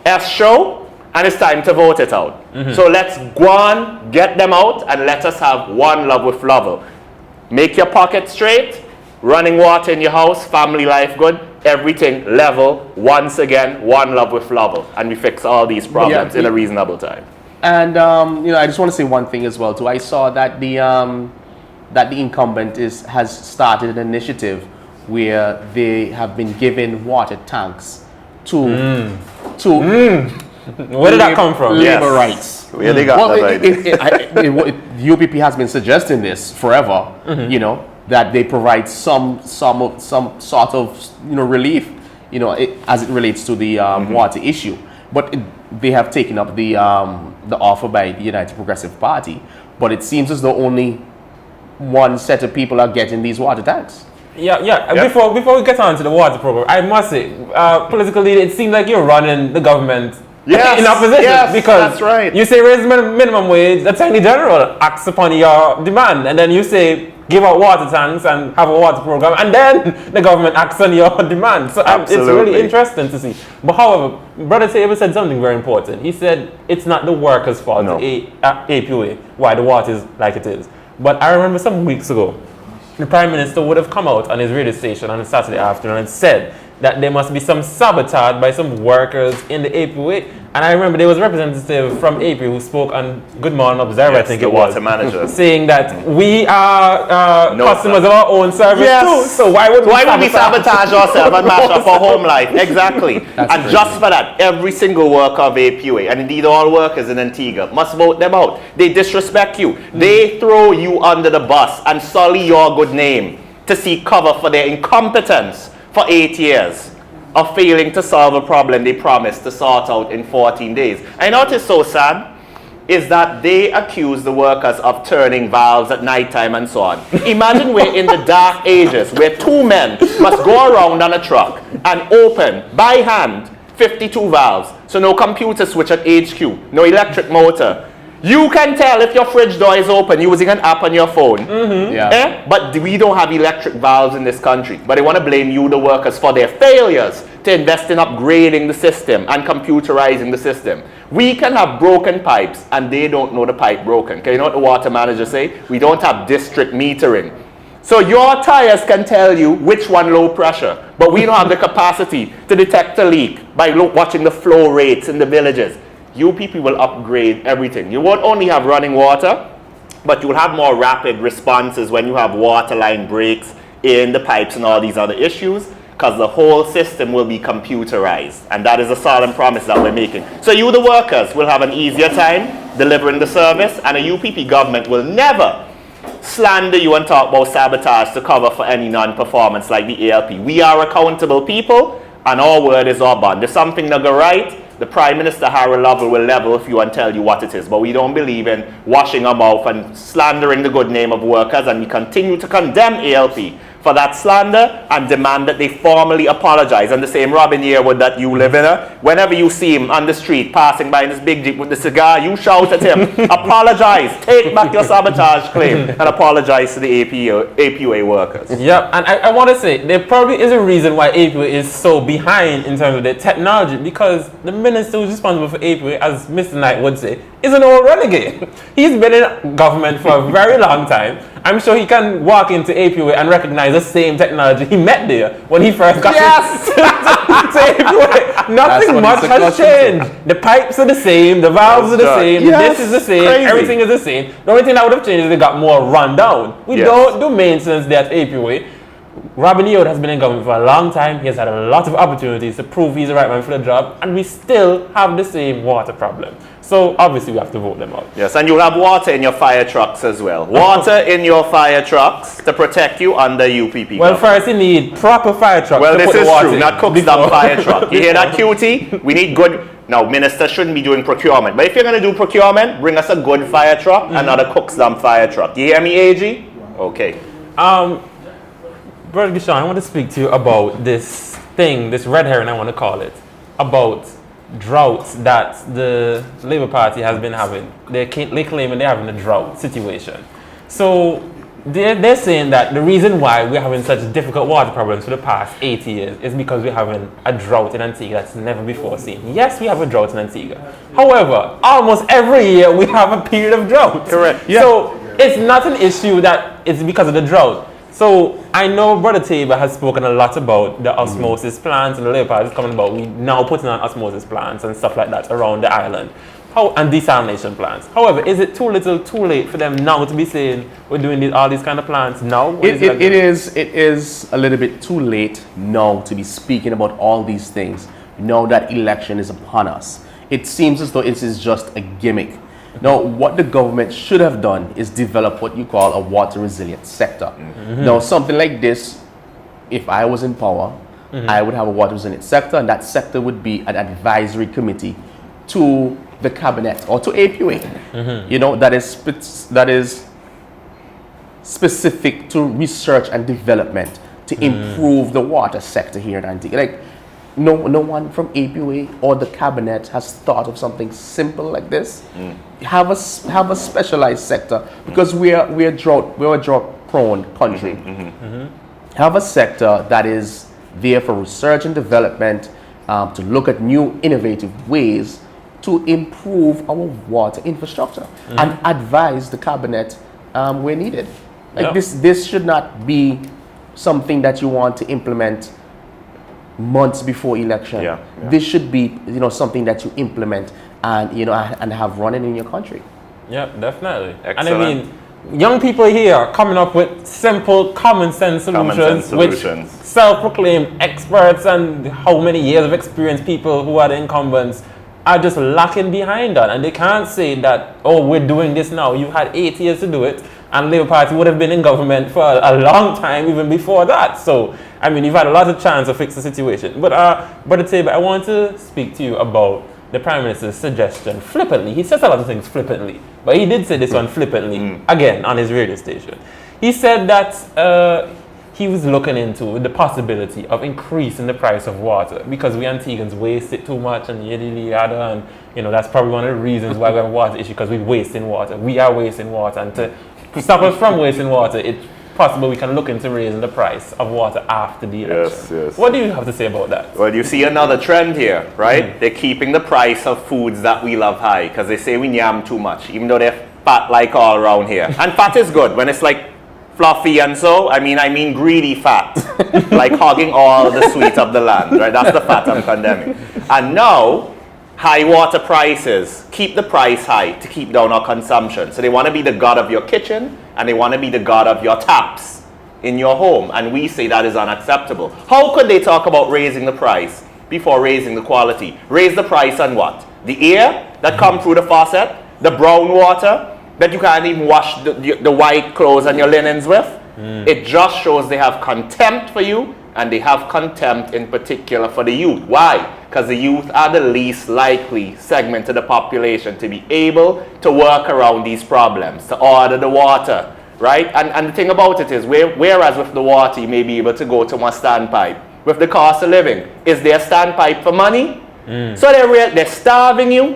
Speaker 5: S show, and it's time to vote it out. So let's go on, get them out, and let us have one love with Lovell. Make your pocket straight, running water in your house, family life good, everything level, once again, one love with Lovell. And we fix all these problems in a reasonable time.
Speaker 6: And you know, I just want to say one thing as well too. I saw that the incumbent has started an initiative where they have been given water tanks to
Speaker 4: where did that come from?
Speaker 6: Labor rights.
Speaker 5: Where they got that
Speaker 6: UPP has been suggesting this forever. You know, that they provide some sort of, you know, relief, you know, as it relates to the water issue. But they have taken up the offer by the United Progressive Party. But it seems as though only one set of people are getting these water tanks.
Speaker 4: Before we get on to the water program, I must say, politically, it seems like you're running the government in opposition, because
Speaker 5: that's right.
Speaker 4: You say raise the minimum wage, the Attorney General acts upon your demand, and then you say give out water tanks and have a water program, and then the government acts on your demand. So it's really interesting to see. But however, Brother Tabor said something very important. He said it's not the workers' fault, APUA, why the water is like it is. But I remember some weeks ago, the Prime Minister would have come out on his radio station on a Saturday afternoon and said that there must be some sabotage by some workers in the APUA. And I remember there was a representative from APUA who spoke on Good Morning Observer, I think it was,
Speaker 5: water manager,
Speaker 4: saying that we are customers of our own service too. So why would we
Speaker 5: sabotage ourselves and mash up our home life? Exactly. And just for that, every single worker of APUA, and indeed all workers in Antigua, must vote them out. They disrespect you. They throw you under the bus and sully your good name to seek cover for their incompetence for 8 years of failing to solve a problem they promised to sort out in 14 days. I know what is so sad is that they accuse the workers of turning valves at nighttime and so on. Imagine we're in the dark ages where 2 men must go around on a truck and open by hand 52 valves. So no computer switch at HQ, no electric motor. You can tell if your fridge door is open using an app on your phone.
Speaker 6: Yeah.
Speaker 5: But we don't have electric valves in this country. But they want to blame you, the workers, for their failures to invest in upgrading the system and computerizing the system. We can have broken pipes and they don't know the pipe broken. Okay, you know what the water manager say? We don't have district metering. So your tires can tell you which one low pressure, but we don't have the capacity to detect a leak by watching the flow rates in the villages. You people will upgrade everything. You won't only have running water, but you'll have more rapid responses when you have water line breaks in the pipes and all these other issues, because the whole system will be computerized. And that is a solemn promise that we're making. So you, the workers, will have an easier time delivering the service, and a UPP government will never slander you and talk about sabotage to cover for any non-performance like the ALP. We are accountable people, and our word is our bond. If something not go right, the Prime Minister, Harold Lovell, will level with you and tell you what it is. But we don't believe in washing our mouth and slandering the good name of workers, and we continue to condemn ALP for that slander and demand that they formally apologize. And the same Robin Yearwood that you live in, whenever you see him on the street passing by in this big jeep with the cigar, you shout at him, apologize, take back your sabotage claim, and apologize to the APUA workers.
Speaker 4: Yep, and I want to say, there probably is a reason why APUA is so behind in terms of the technology, because the minister who's responsible for APUA, as Mr. Knight would say, is an old renegade. He's been in government for a very long time. I'm sure he can walk into APUA and recognize the same technology he met there when he first got to APUA. Nothing much has changed. The pipes are the same, the valves are the same, this is the same, everything is the same. The only thing that would have changed is they got more run down. We don't do maintenance there at APUA. Robin Yearwood has been in government for a long time. He has had a lot of opportunities to prove he's the right man for the job, and we still have the same water problem. So obviously we have to vote them out.
Speaker 5: Yes, and you'll have water in your fire trucks as well. Water in your fire trucks to protect you under UPP.
Speaker 4: Well, first you need proper fire trucks.
Speaker 5: Well,
Speaker 4: to
Speaker 5: this
Speaker 4: put the
Speaker 5: is
Speaker 4: water
Speaker 5: true,
Speaker 4: in
Speaker 5: not cooked down fire truck. You hear that, cutie? We need good. Now, minister shouldn't be doing procurement, but if you're going to do procurement, bring us a good fire truck and not a cooked down fire truck. You hear me, AG? Okay.
Speaker 4: Brother Gishan, I want to speak to you about this thing, this red herring I want to call it, about droughts that the Labour Party has been having. They claim they're having a drought situation. So they're saying that the reason why we're having such difficult water problems for the past 80 years is because we're having a drought in Antigua that's never before seen. Yes, we have a drought in Antigua. However, almost every year we have a period of drought.
Speaker 5: Correct.
Speaker 4: Yeah. So it's not an issue that it's because of the drought. So I know Brother Tabor has spoken a lot about the osmosis plants, and the Labour Party is coming about we now putting on osmosis plants and stuff like that around the island. And desalination plants. However, is it too little, too late for them now to be saying we're doing all these kind of plants now?
Speaker 6: It is a little bit too late now to be speaking about all these things now that election is upon us. It seems as though it is just a gimmick. Now, what the government should have done is develop what you call a water resilient sector. Now, something like this, if I was in power, I would have a water resilient sector, and that sector would be an advisory committee to the cabinet or to APUA. You know, that is specific to research and development to improve the water sector here in Antigua. Like, no one from APUA or the cabinet has thought of something simple like this. Have a specialized sector, because we're a drought prone country. Have a sector that is there for research and development, to look at new innovative ways to improve our water infrastructure and advise the cabinet where needed. Like this should not be something that you want to implement months before election. This should be, something that you implement and and have running in your country.
Speaker 4: Yeah, definitely.
Speaker 5: Excellent.
Speaker 4: And I mean, young people here are coming up with simple common sense solutions, which self-proclaimed experts and how many years of experience people who are the incumbents are just lacking behind on, and they can't say that, oh, we're doing this now. You had 8 years to do it, and Labour Party would have been in government for a long time even before that. So, I mean, you've had a lot of chance to fix the situation. But, Brother Tabor, I want to speak to you about the Prime Minister's suggestion flippantly. He says a lot of things flippantly, but he did say this one flippantly again on his radio station. He said that he was looking into the possibility of increasing the price of water because we Antiguans waste it too much and yada, and you know that's probably one of the reasons why we have a water issue, because we're wasting water. We are wasting water, and to stop us from wasting water, it's possible we can look into raising the price of water after the election.
Speaker 5: Yes.
Speaker 4: What do you have to say about that?
Speaker 5: Well, you see another trend here, right? They're keeping the price of foods that we love high because they say we yam too much, even though they're fat like all around here. And fat is good when it's like fluffy and so. I mean greedy fat, like hogging all the sweets of the land, right? That's the fat I'm condemning. And now, high water prices keep the price high to keep down our consumption. So they want to be the god of your kitchen and they want to be the god of your taps in your home. And we say that is unacceptable. How could they talk about raising the price before raising the quality? Raise the price on what? The air that comes through the faucet? The brown water that you can't even wash the white clothes and your linens with? It just shows they have contempt for you, and they have contempt in particular for the youth. Why? Because the youth are the least likely segment of the population to be able to work around these problems, to order the water, right? And the thing about it is, whereas with the water you may be able to go to one standpipe, with the cost of living, is there a standpipe for money? So they're starving you.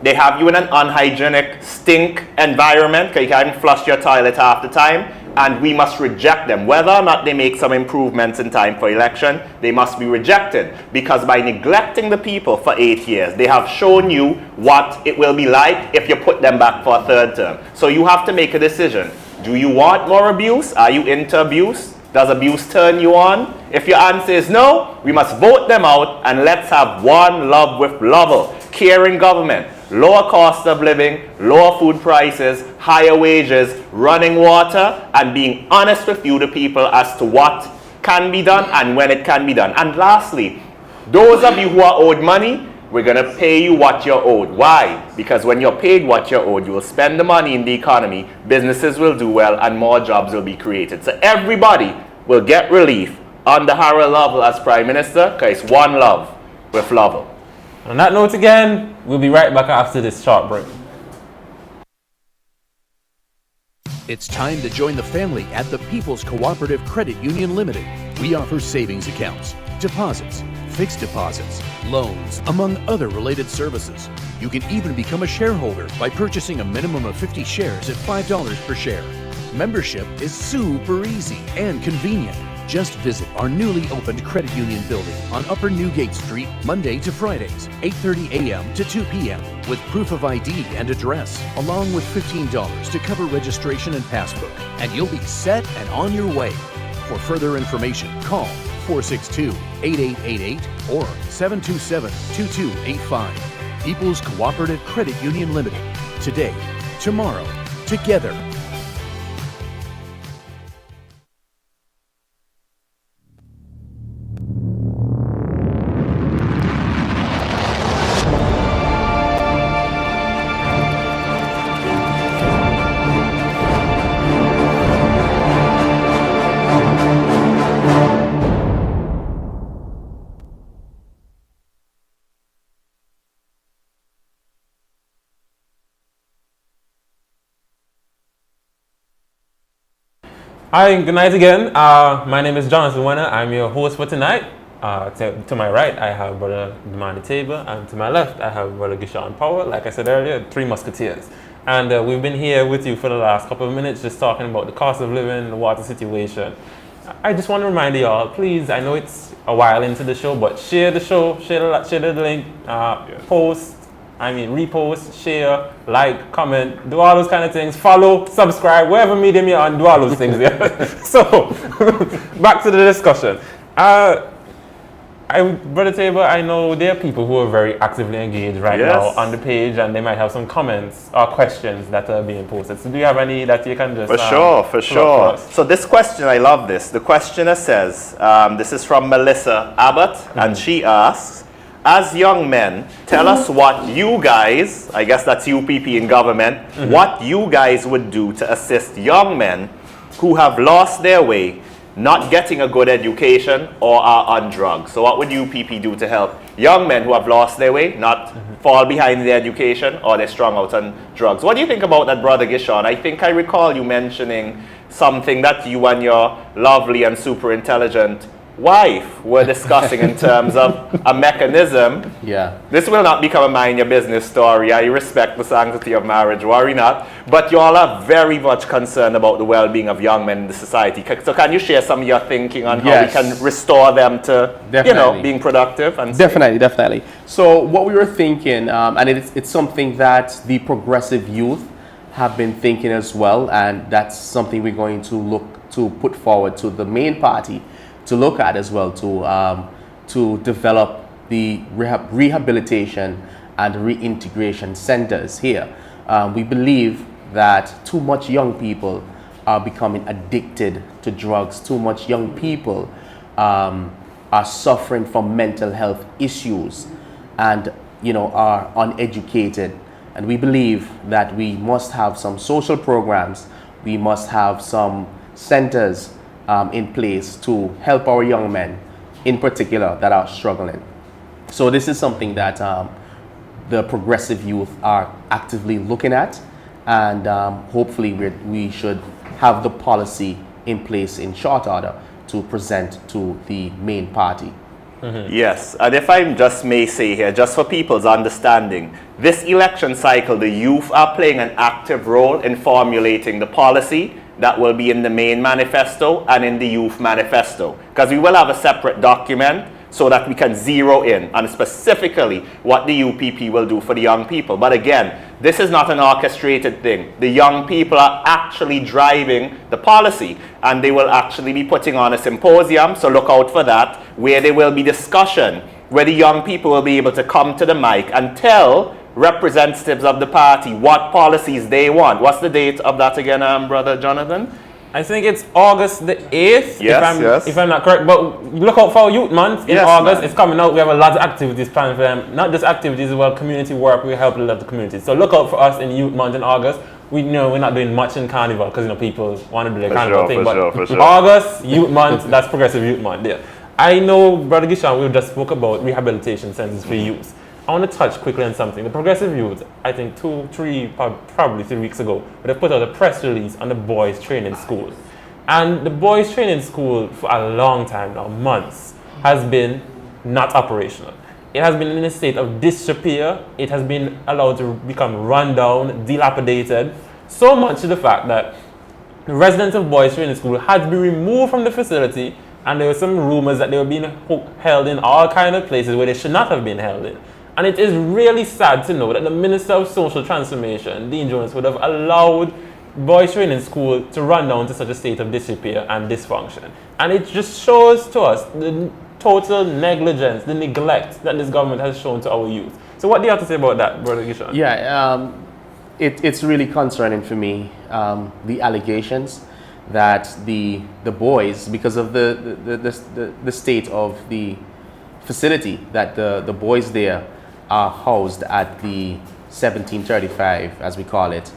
Speaker 5: They have you in an unhygienic, stink environment because you can't even flush your toilet half the time, and we must reject them. Whether or not they make some improvements in time for election, they must be rejected, because by neglecting the people for 8 years, they have shown you what it will be like if you put them back for a third term. So you have to make a decision. Do you want more abuse? Are you into abuse? Does abuse turn you on? If your answer is no, we must vote them out, and let's have one love with Lovell. Caring government, lower cost of living, lower food prices, higher wages, running water, and being honest with you, the people, as to what can be done and when it can be done. And lastly, those of you who are owed money, we're going to pay you what you're owed. Why? Because when you're paid what you're owed, you will spend the money in the economy, businesses will do well, and more jobs will be created. So everybody will get relief under Harold Lovell as Prime Minister, because it's one love with Lovell.
Speaker 4: On that note again, we'll be right back after this short break.
Speaker 7: It's time to join the family at the People's Cooperative Credit Union Limited. We offer savings accounts, deposits, fixed deposits, loans, among other related services. You can even become a shareholder by purchasing a minimum of 50 shares at $5 per share. Membership is super easy and convenient. Just visit our newly opened credit union building on Upper Newgate Street, Monday to Fridays, 8:30 a.m. to 2 p.m. with proof of ID and address, along with $15 to cover registration and passbook. And you'll be set and on your way. For further information, call 462-8888 or 727-2285. People's Cooperative Credit Union Limited. Today, tomorrow, together.
Speaker 4: Hi, good night again. My name is Jonathan Wenner. I'm your host for tonight. To my right, I have Brother Demani Tabor, and to my left, I have Brother Gishan Power. Like I said earlier, 3 Musketeers. And we've been here with you for the last couple of minutes, just talking about the cost of living, the water situation. I just want to remind y'all, please, I know it's a while into the show, but share the show, share the link, post, repost, share, like, comment, do all those kind of things. Follow, subscribe, wherever medium you're on, do all those things. Yeah. So, back to the discussion. Brother Tabor, I know there are people who are very actively engaged right now on the page, and they might have some comments or questions that are being posted. So do you have any that you can just...
Speaker 5: For sure. So this question, I love this. The questioner says, this is from Melissa Abbott, and she asks, as young men, tell us what you guys, I guess that's UPP in government, what you guys would do to assist young men who have lost their way, not getting a good education, or are on drugs. So what would UPP do to help young men who have lost their way, not fall behind in their education, or they're strung out on drugs? What do you think about that, Brother Gishan? I think I recall you mentioning something that you and your lovely and super intelligent wife were discussing in terms of a mechanism.
Speaker 6: Yeah.
Speaker 5: This will not become a mind your business story. I respect the sanctity of marriage, worry not. But you all are very much concerned about the well-being of young men in the society. So can you share some of your thinking on how we can restore them to, being productive? And
Speaker 6: Definitely. So what we were thinking, and it's something that the progressive youth have been thinking as well, and that's something we're going to look to put forward to the main party to look at as well, to develop the rehabilitation and reintegration centers here. We believe that too much young people are becoming addicted to drugs. Too much young people are suffering from mental health issues and are uneducated. And we believe that we must have some social programs. We must have some centers in place to help our young men in particular that are struggling. So this is something that the progressive youth are actively looking at, and hopefully we should have the policy in place in short order to present to the main party.
Speaker 5: Yes, and if I just may say here, just for people's understanding, this election cycle, the youth are playing an active role in formulating the policy that will be in the main manifesto and in the youth manifesto. Because we will have a separate document so that we can zero in on specifically what the UPP will do for the young people. But again, this is not an orchestrated thing. The young people are actually driving the policy, and they will actually be putting on a symposium, so look out for that, where there will be discussion, where the young people will be able to come to the mic and tell representatives of the party what policies they want. What's the date of that again, Brother Jonathan?
Speaker 4: I think it's August the 8th,
Speaker 5: yes.
Speaker 4: if I'm not correct. But look out for Youth Month in August. Man. It's coming out. We have a lot of activities planned for them. Not just activities, as well, community work. We help a lot of the community. So look out for us in Youth Month in August. We're not doing much in Carnival because people want to do their Carnival thing.
Speaker 5: For sure.
Speaker 4: August, Youth Month, that's Progressive Youth Month. Yeah. I know, Brother Gishan, we just spoke about rehabilitation centers for youth. I want to touch quickly on something. The Progressive Youth, I think probably 3 weeks ago, they put out a press release on the boys training school. And the boys training school for a long time now, months, has been not operational. It has been in a state of disrepair. It has been allowed to become run down, dilapidated, so much to the fact that the residents of boys training school had to be removed from the facility, and there were some rumors that they were being held in all kinds of places where they should not have been held in. And it is really sad to know that the Minister of Social Transformation, Dean Jones, would have allowed boys training school to run down to such a state of disrepair and dysfunction. And it just shows to us the total negligence, the neglect that this government has shown to our youth. So what do you have to say about that, Brother Gishan?
Speaker 6: Yeah, it's really concerning for me, the allegations that the boys, because of the state of the facility, that the boys there are housed at the 1735, as we call it,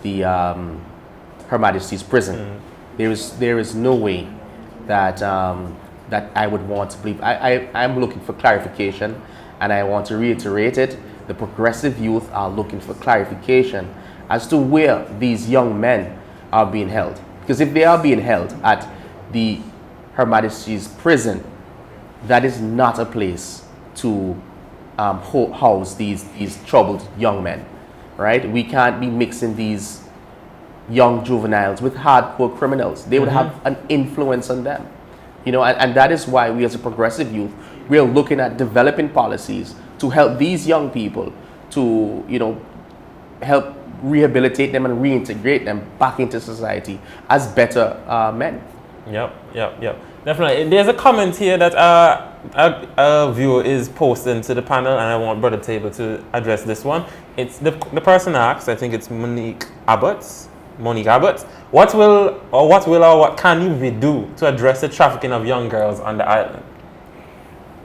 Speaker 6: the Her Majesty's prison. There is no way that that I would want to believe. I'm looking for clarification, and I want to reiterate it. The progressive youth are looking for clarification as to where these young men are being held. Because if they are being held at the Her Majesty's prison, that is not a place to house these troubled young men, right? We can't be mixing these young juveniles with hardcore criminals. They would have an influence on them, and that is why we as a progressive youth, we are looking at developing policies to help these young people to, help rehabilitate them and reintegrate them back into society as better men.
Speaker 4: Yep. Definitely. There's a comment here that a viewer is posting to the panel, and I want Brother Table to address this one. It's the person asks, I think it's Monique Abbott, what can we do to address the trafficking of young girls on the island?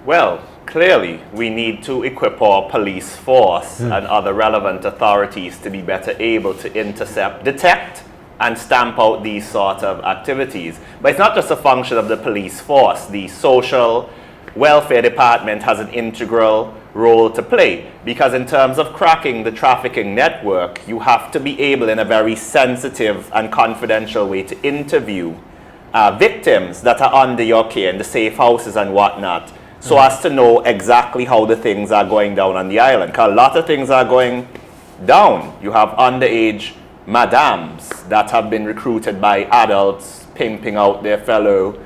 Speaker 5: Well, clearly we need to equip our police force and other relevant authorities to be better able to intercept, detect, and stamp out these sort of activities. But it's not just a function of the police force. The social welfare department has an integral role to play, because in terms of cracking the trafficking network, you have to be able in a very sensitive and confidential way to interview victims that are under your care in the safe houses and whatnot, so as to know exactly how the things are going down on the island. Because a lot of things are going down. You have underage madams that have been recruited by adults, pimping out their fellow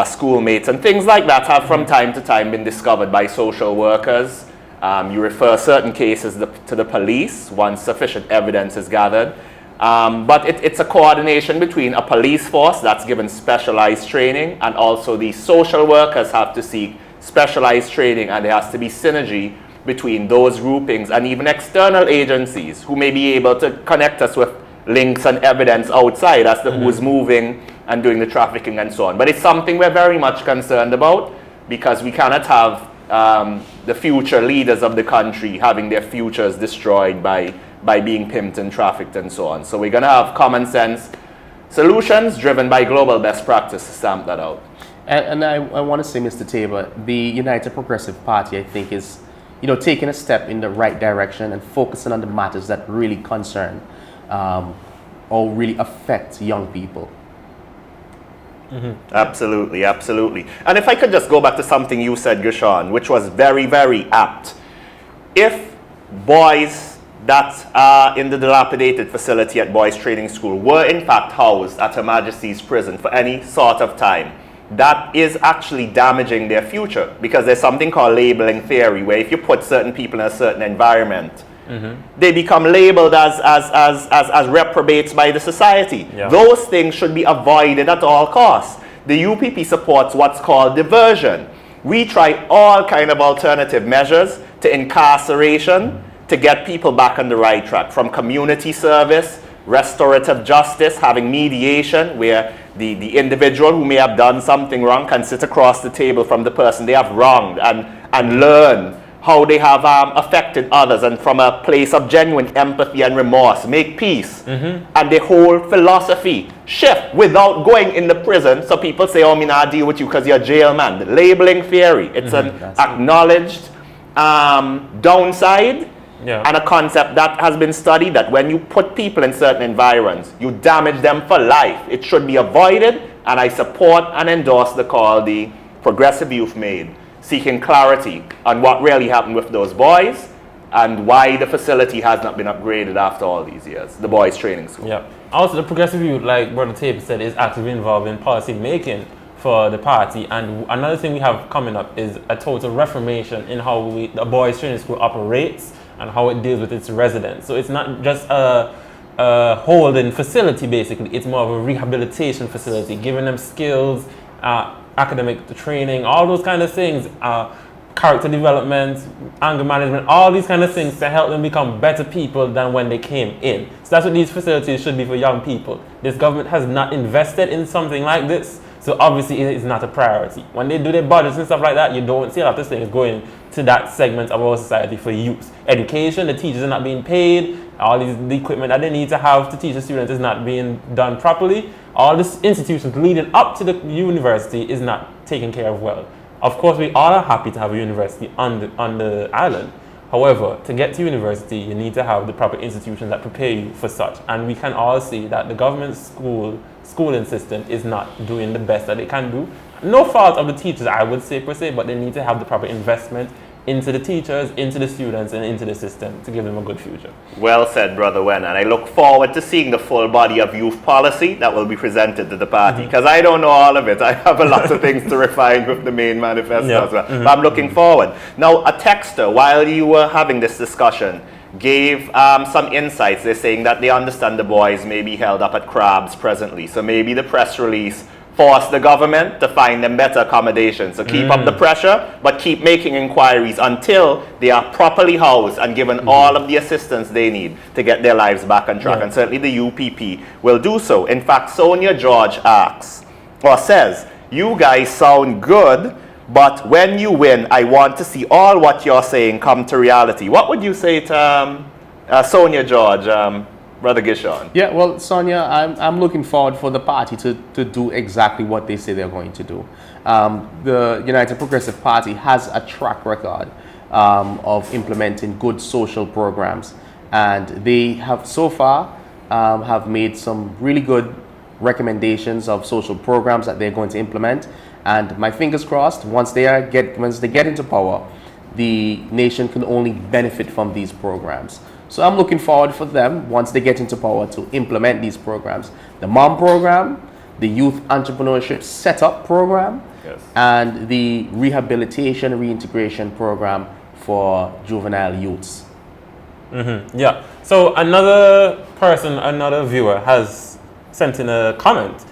Speaker 5: schoolmates, and things like that have from time to time been discovered by social workers. You refer certain cases to the police once sufficient evidence is gathered. But it's a coordination between a police force that's given specialized training, and also the social workers have to seek specialized training, and there has to be synergy between those groupings and even external agencies who may be able to connect us with links and evidence outside as to who is moving and doing the trafficking and so on. But it's something we're very much concerned about, because we cannot have the future leaders of the country having their futures destroyed by being pimped and trafficked and so on. So we're going to have common sense solutions driven by global best practice to stamp that out.
Speaker 6: And I want to say, Mr. Tabor, the United Progressive Party, I think, is taking a step in the right direction and focusing on the matters that really concern or really affect young people.
Speaker 5: Absolutely, absolutely. And if I could just go back to something you said, Gershon, which was very, very apt. If boys that are in the dilapidated facility at Boys Training School were in fact housed at Her Majesty's prison for any sort of time, that is actually damaging their future, because there's something called labeling theory, where if you put certain people in a certain environment, they become labeled as reprobates by the society.
Speaker 4: Yeah.
Speaker 5: Those things should be avoided at all costs. The UPP supports what's called diversion. We try all kind of alternative measures to incarceration to get people back on the right track, from community service, restorative justice, having mediation, where the individual who may have done something wrong can sit across the table from the person they have wronged and learn how they have affected others, and from a place of genuine empathy and remorse, make peace. And the whole philosophy shift without going in the prison. So people say, oh, me not deal with you because you're a jail man. The labeling theory, it's an acknowledged downside.
Speaker 4: Yeah.
Speaker 5: And a concept that has been studied, that when you put people in certain environments, you damage them for life. It should be avoided, and I support and endorse the call the progressive youth made, seeking clarity on what really happened with those boys and why the facility has not been upgraded after all these years, the Boys Training School.
Speaker 4: Yeah. Also, the progressive youth, like Brother Tabor said, is actively involved in policy making for the party. And another thing we have coming up is a total reformation in how the Boys Training School operates and how it deals with its residents. So it's not just a holding facility, basically. It's more of a rehabilitation facility, giving them skills, academic training, all those kind of things, character development, anger management, all these kind of things to help them become better people than when they came in. So that's what these facilities should be for young people. This government has not invested in something like this, so obviously it is not a priority. When they do their budgets and stuff like that, you don't see a lot of things going to that segment of our society for youth. Education, the teachers are not being paid, all the equipment that they need to have to teach the students is not being done properly. All these institutions leading up to the university is not taken care of well. Of course, we all are happy to have a university on the island. However, to get to university, you need to have the proper institutions that prepare you for such. And we can all see that the government schooling system is not doing the best that it can do. No fault of the teachers, I would say per se, but they need to have the proper investment into the teachers, into the students, and into the system to give them a good future.
Speaker 5: Well said, Brother Wen, and I look forward to seeing the full body of youth policy that will be presented to the party, because I don't know all of it. I have a lot of things to refine with the main manifesto as well. But I'm looking forward. Now, a texter, while you were having this discussion, gave some insights. They're saying that they understand the boys may be held up at Crabs presently, so maybe the press release force the government to find them better accommodations. So keep up the pressure, but keep making inquiries until they are properly housed and given all of the assistance they need to get their lives back on track. And certainly the UPP will do so. In fact, Sonia George asks, or says, you guys sound good, but when you win, I want to see all what you're saying come to reality. What would you say to Sonia George, Brother Gishon.
Speaker 6: Yeah, well, Sonia, I'm looking forward for the party to do exactly what they say they're going to do. The United Progressive Party has a track record of implementing good social programs, and they have so far have made some really good recommendations of social programs that they're going to implement. And my fingers crossed, once they get into power, the nation can only benefit from these programs. So I'm looking forward for them, once they get into power, to implement these programs. The MOM program, the Youth Entrepreneurship Setup program,
Speaker 5: Yes.
Speaker 6: and the Rehabilitation Reintegration program for juvenile youths.
Speaker 4: Yeah. So another viewer has sent in a comment.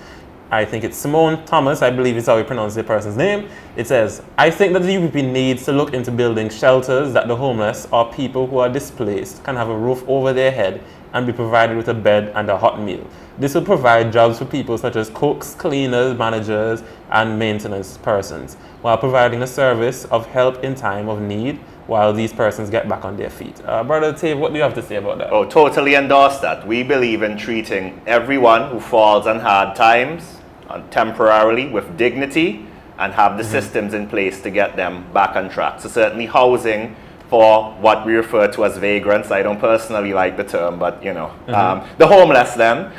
Speaker 4: I think it's Simone Thomas, I believe is how we pronounce the person's name. It says, I think that the UPP needs to look into building shelters that the homeless or people who are displaced can have a roof over their head and be provided with a bed and a hot meal. This will provide jobs for people such as cooks, cleaners, managers, and maintenance persons, while providing a service of help in time of need while these persons get back on their feet. Brother Tave, what do you have to say about that?
Speaker 5: Oh, totally endorse that. We believe in treating everyone who falls on hard times temporarily with dignity and have the systems in place to get them back on track. So certainly housing for what we refer to as vagrants. I don't personally like the term, but you know, the homeless then,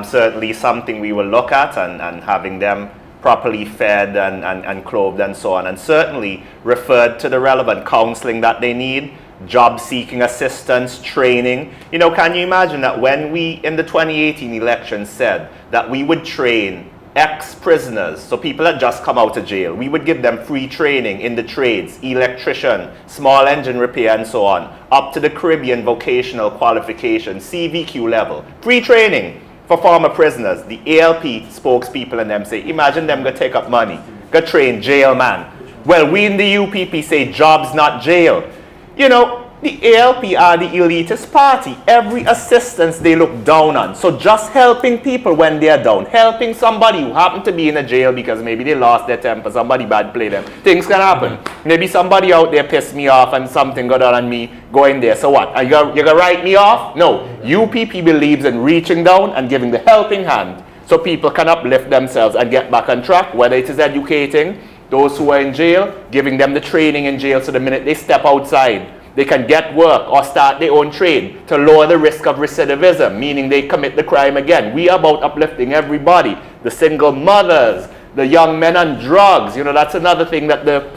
Speaker 5: certainly something we will look at, and having them properly fed and clothed and so on, and certainly referred to the relevant counseling that they need, job seeking assistance, training. You know, can you imagine that when we in the 2018 election said that we would train ex-prisoners, so people that just come out of jail, we would give them free training in the trades, electrician, small engine repair and so on, up to the Caribbean vocational qualification, CVQ level, free training for former prisoners. The ALP spokespeople and them say, imagine them go take up money, go train jail man. Well, we in the UPP say jobs, not jail. You know, the ALP are the elitist party. Every assistance they look down on. So just helping people when they're down, helping somebody who happened to be in a jail because maybe they lost their temper, somebody bad play them. Things can happen. Maybe somebody out there pissed me off and something got on me, go in there. So what? You're gonna write me off? No. UPP believes in reaching down and giving the helping hand so people can uplift themselves and get back on track, whether it is educating those who are in jail, giving them the training in jail so the minute they step outside, they can get work or start their own trade to lower the risk of recidivism, meaning they commit the crime again. We are about uplifting everybody, the single mothers, the young men on drugs. You know, that's another thing that the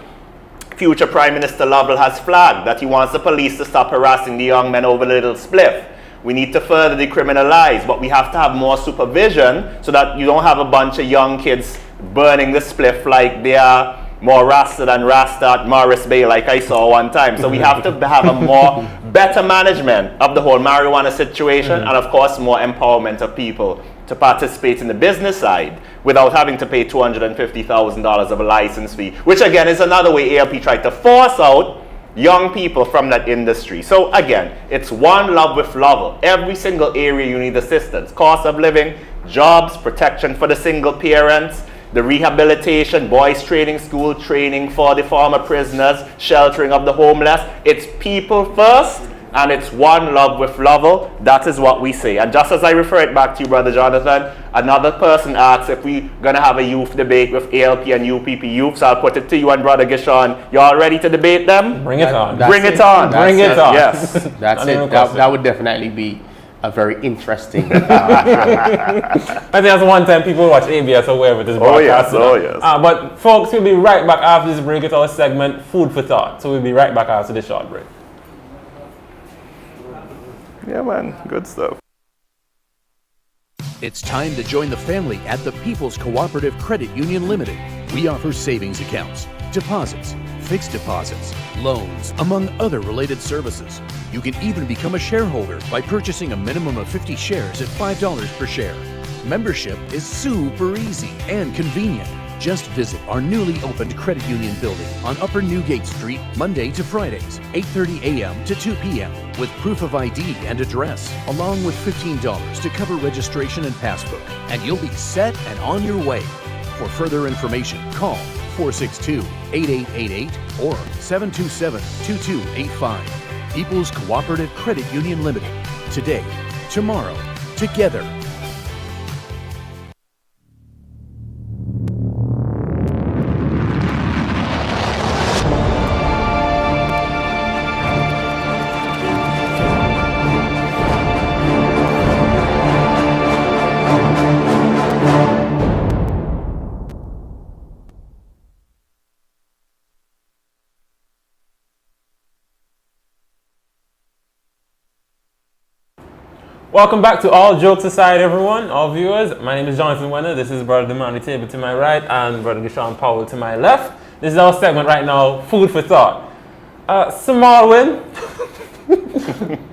Speaker 5: future Prime Minister Lovell has flagged, that he wants the police to stop harassing the young men over the little spliff. We need to further decriminalize, but we have to have more supervision so that you don't have a bunch of young kids burning the spliff like they are more Rasta than Rasta at Morris Bay, like I saw one time. So we have to have a more better management of the whole marijuana situation, and of course more empowerment of people to participate in the business side without having to pay $250,000 of a license fee, which again is another way ALP tried to force out young people from that industry. So again, it's one love with Lovell. Every single area you need assistance. Cost of living, jobs, protection for the single parents, the rehabilitation, boys training school, training for the former prisoners, sheltering of the homeless. It's people first, and it's one love with Lovell. That is what we say. And just as I refer it back to you, Brother Jonathan, another person asks if we're going to have a youth debate with ALP and UPP youth. So I'll put it to you and Brother Gishon. You all ready to debate them?
Speaker 4: Bring it on.
Speaker 5: Bring it on.
Speaker 4: Bring it on.
Speaker 5: Yes.
Speaker 6: That's it. That would definitely be a very interesting
Speaker 4: I think that's one time people watch ABS or wherever this broadcast.
Speaker 5: Oh yes.
Speaker 4: But folks, we'll be right back after this break with our segment, Food for Thought. So we'll be right back after this short break.
Speaker 5: Yeah, man. Good stuff.
Speaker 7: It's time to join the family at the People's Cooperative Credit Union Limited. We offer savings accounts, deposits, fixed deposits, loans, among other related services. You can even become a shareholder by purchasing a minimum of 50 shares at $5 per share. Membership is super easy and convenient. Just visit our newly opened credit union building on Upper Newgate Street, Monday to Fridays, 8:30 a.m. to 2 p.m. with proof of ID and address, along with $15 to cover registration and passbook. And you'll be set and on your way. For further information, call 462-8888 or 727-2285. People's Cooperative Credit Union Limited. Today, tomorrow, together.
Speaker 4: Welcome back to All Jokes Aside, everyone, all viewers. My name is Jonathan Wenner. This is Brother Demani Table to my right and Brother Gishan Powell to my left. This is our segment right now, Food for Thought. Small win.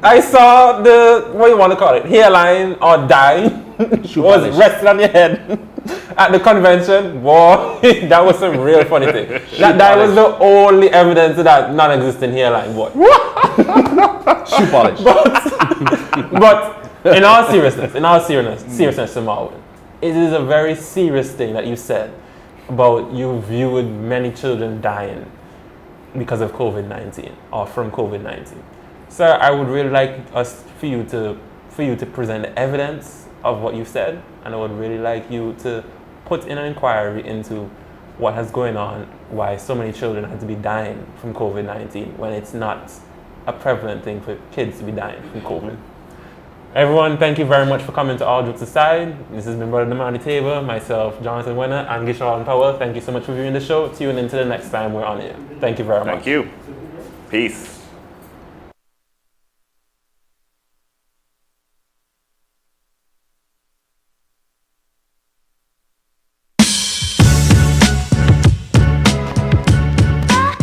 Speaker 4: I saw the, what do you want to call it, hairline or dye was resting on your head at the convention. Boy, that was some real funny thing. That was the only evidence of that non-existent hairline, boy.
Speaker 6: Shoe polish.
Speaker 4: But in all seriousness, Samal, it is a very serious thing that you said about you viewed many children dying because of COVID-19 or from COVID-19. Sir, I would really like for you to present evidence of what you said, and I would really like you to put in an inquiry into what has going on, why so many children had to be dying from COVID-19 when it's not a prevalent thing for kids to be dying from COVID. Everyone, thank you very much for coming to All Jokes Aside. This has been Brother Demani Table, myself, Jonathan Wenner, and Gishan Powell. Thank you so much for viewing the show. Tune in to the next time we're on here. Thank you very much.
Speaker 5: Thank you. Peace.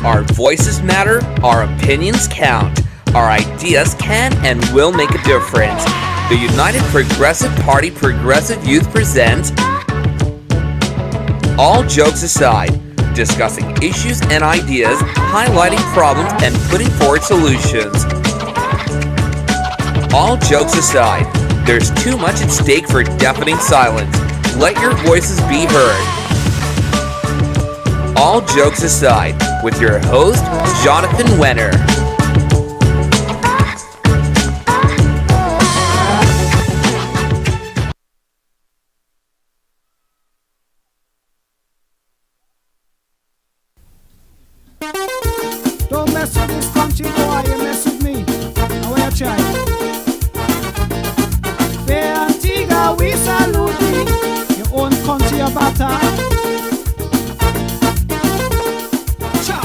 Speaker 1: Our voices matter, our opinions count. Our ideas can and will make a difference. The United Progressive Party Progressive Youth presents All Jokes Aside, discussing issues and ideas, highlighting problems, and putting forward solutions. All jokes aside, there's too much at stake for deafening silence. Let your voices be heard. All jokes aside, with your host, Jonathan Wenner.
Speaker 2: Don't mess with this country, boy, you mess with me. Now where you try? Fair Antigua, we salute thee. Your own country of better. Cha!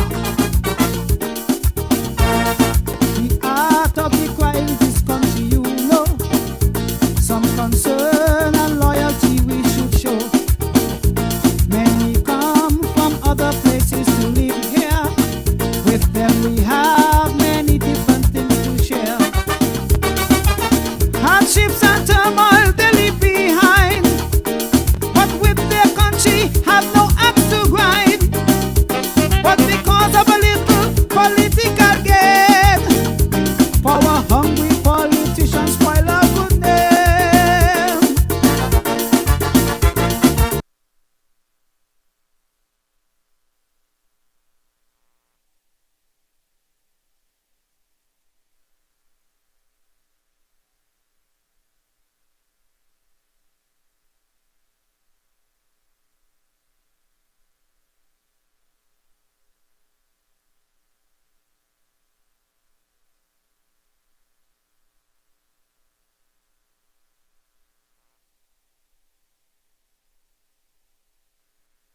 Speaker 2: The art of the crime in this country, you know. Some concern and loyalty we should show. Many come from other places to live here. With them we have many different things to share. Hardships and turmoil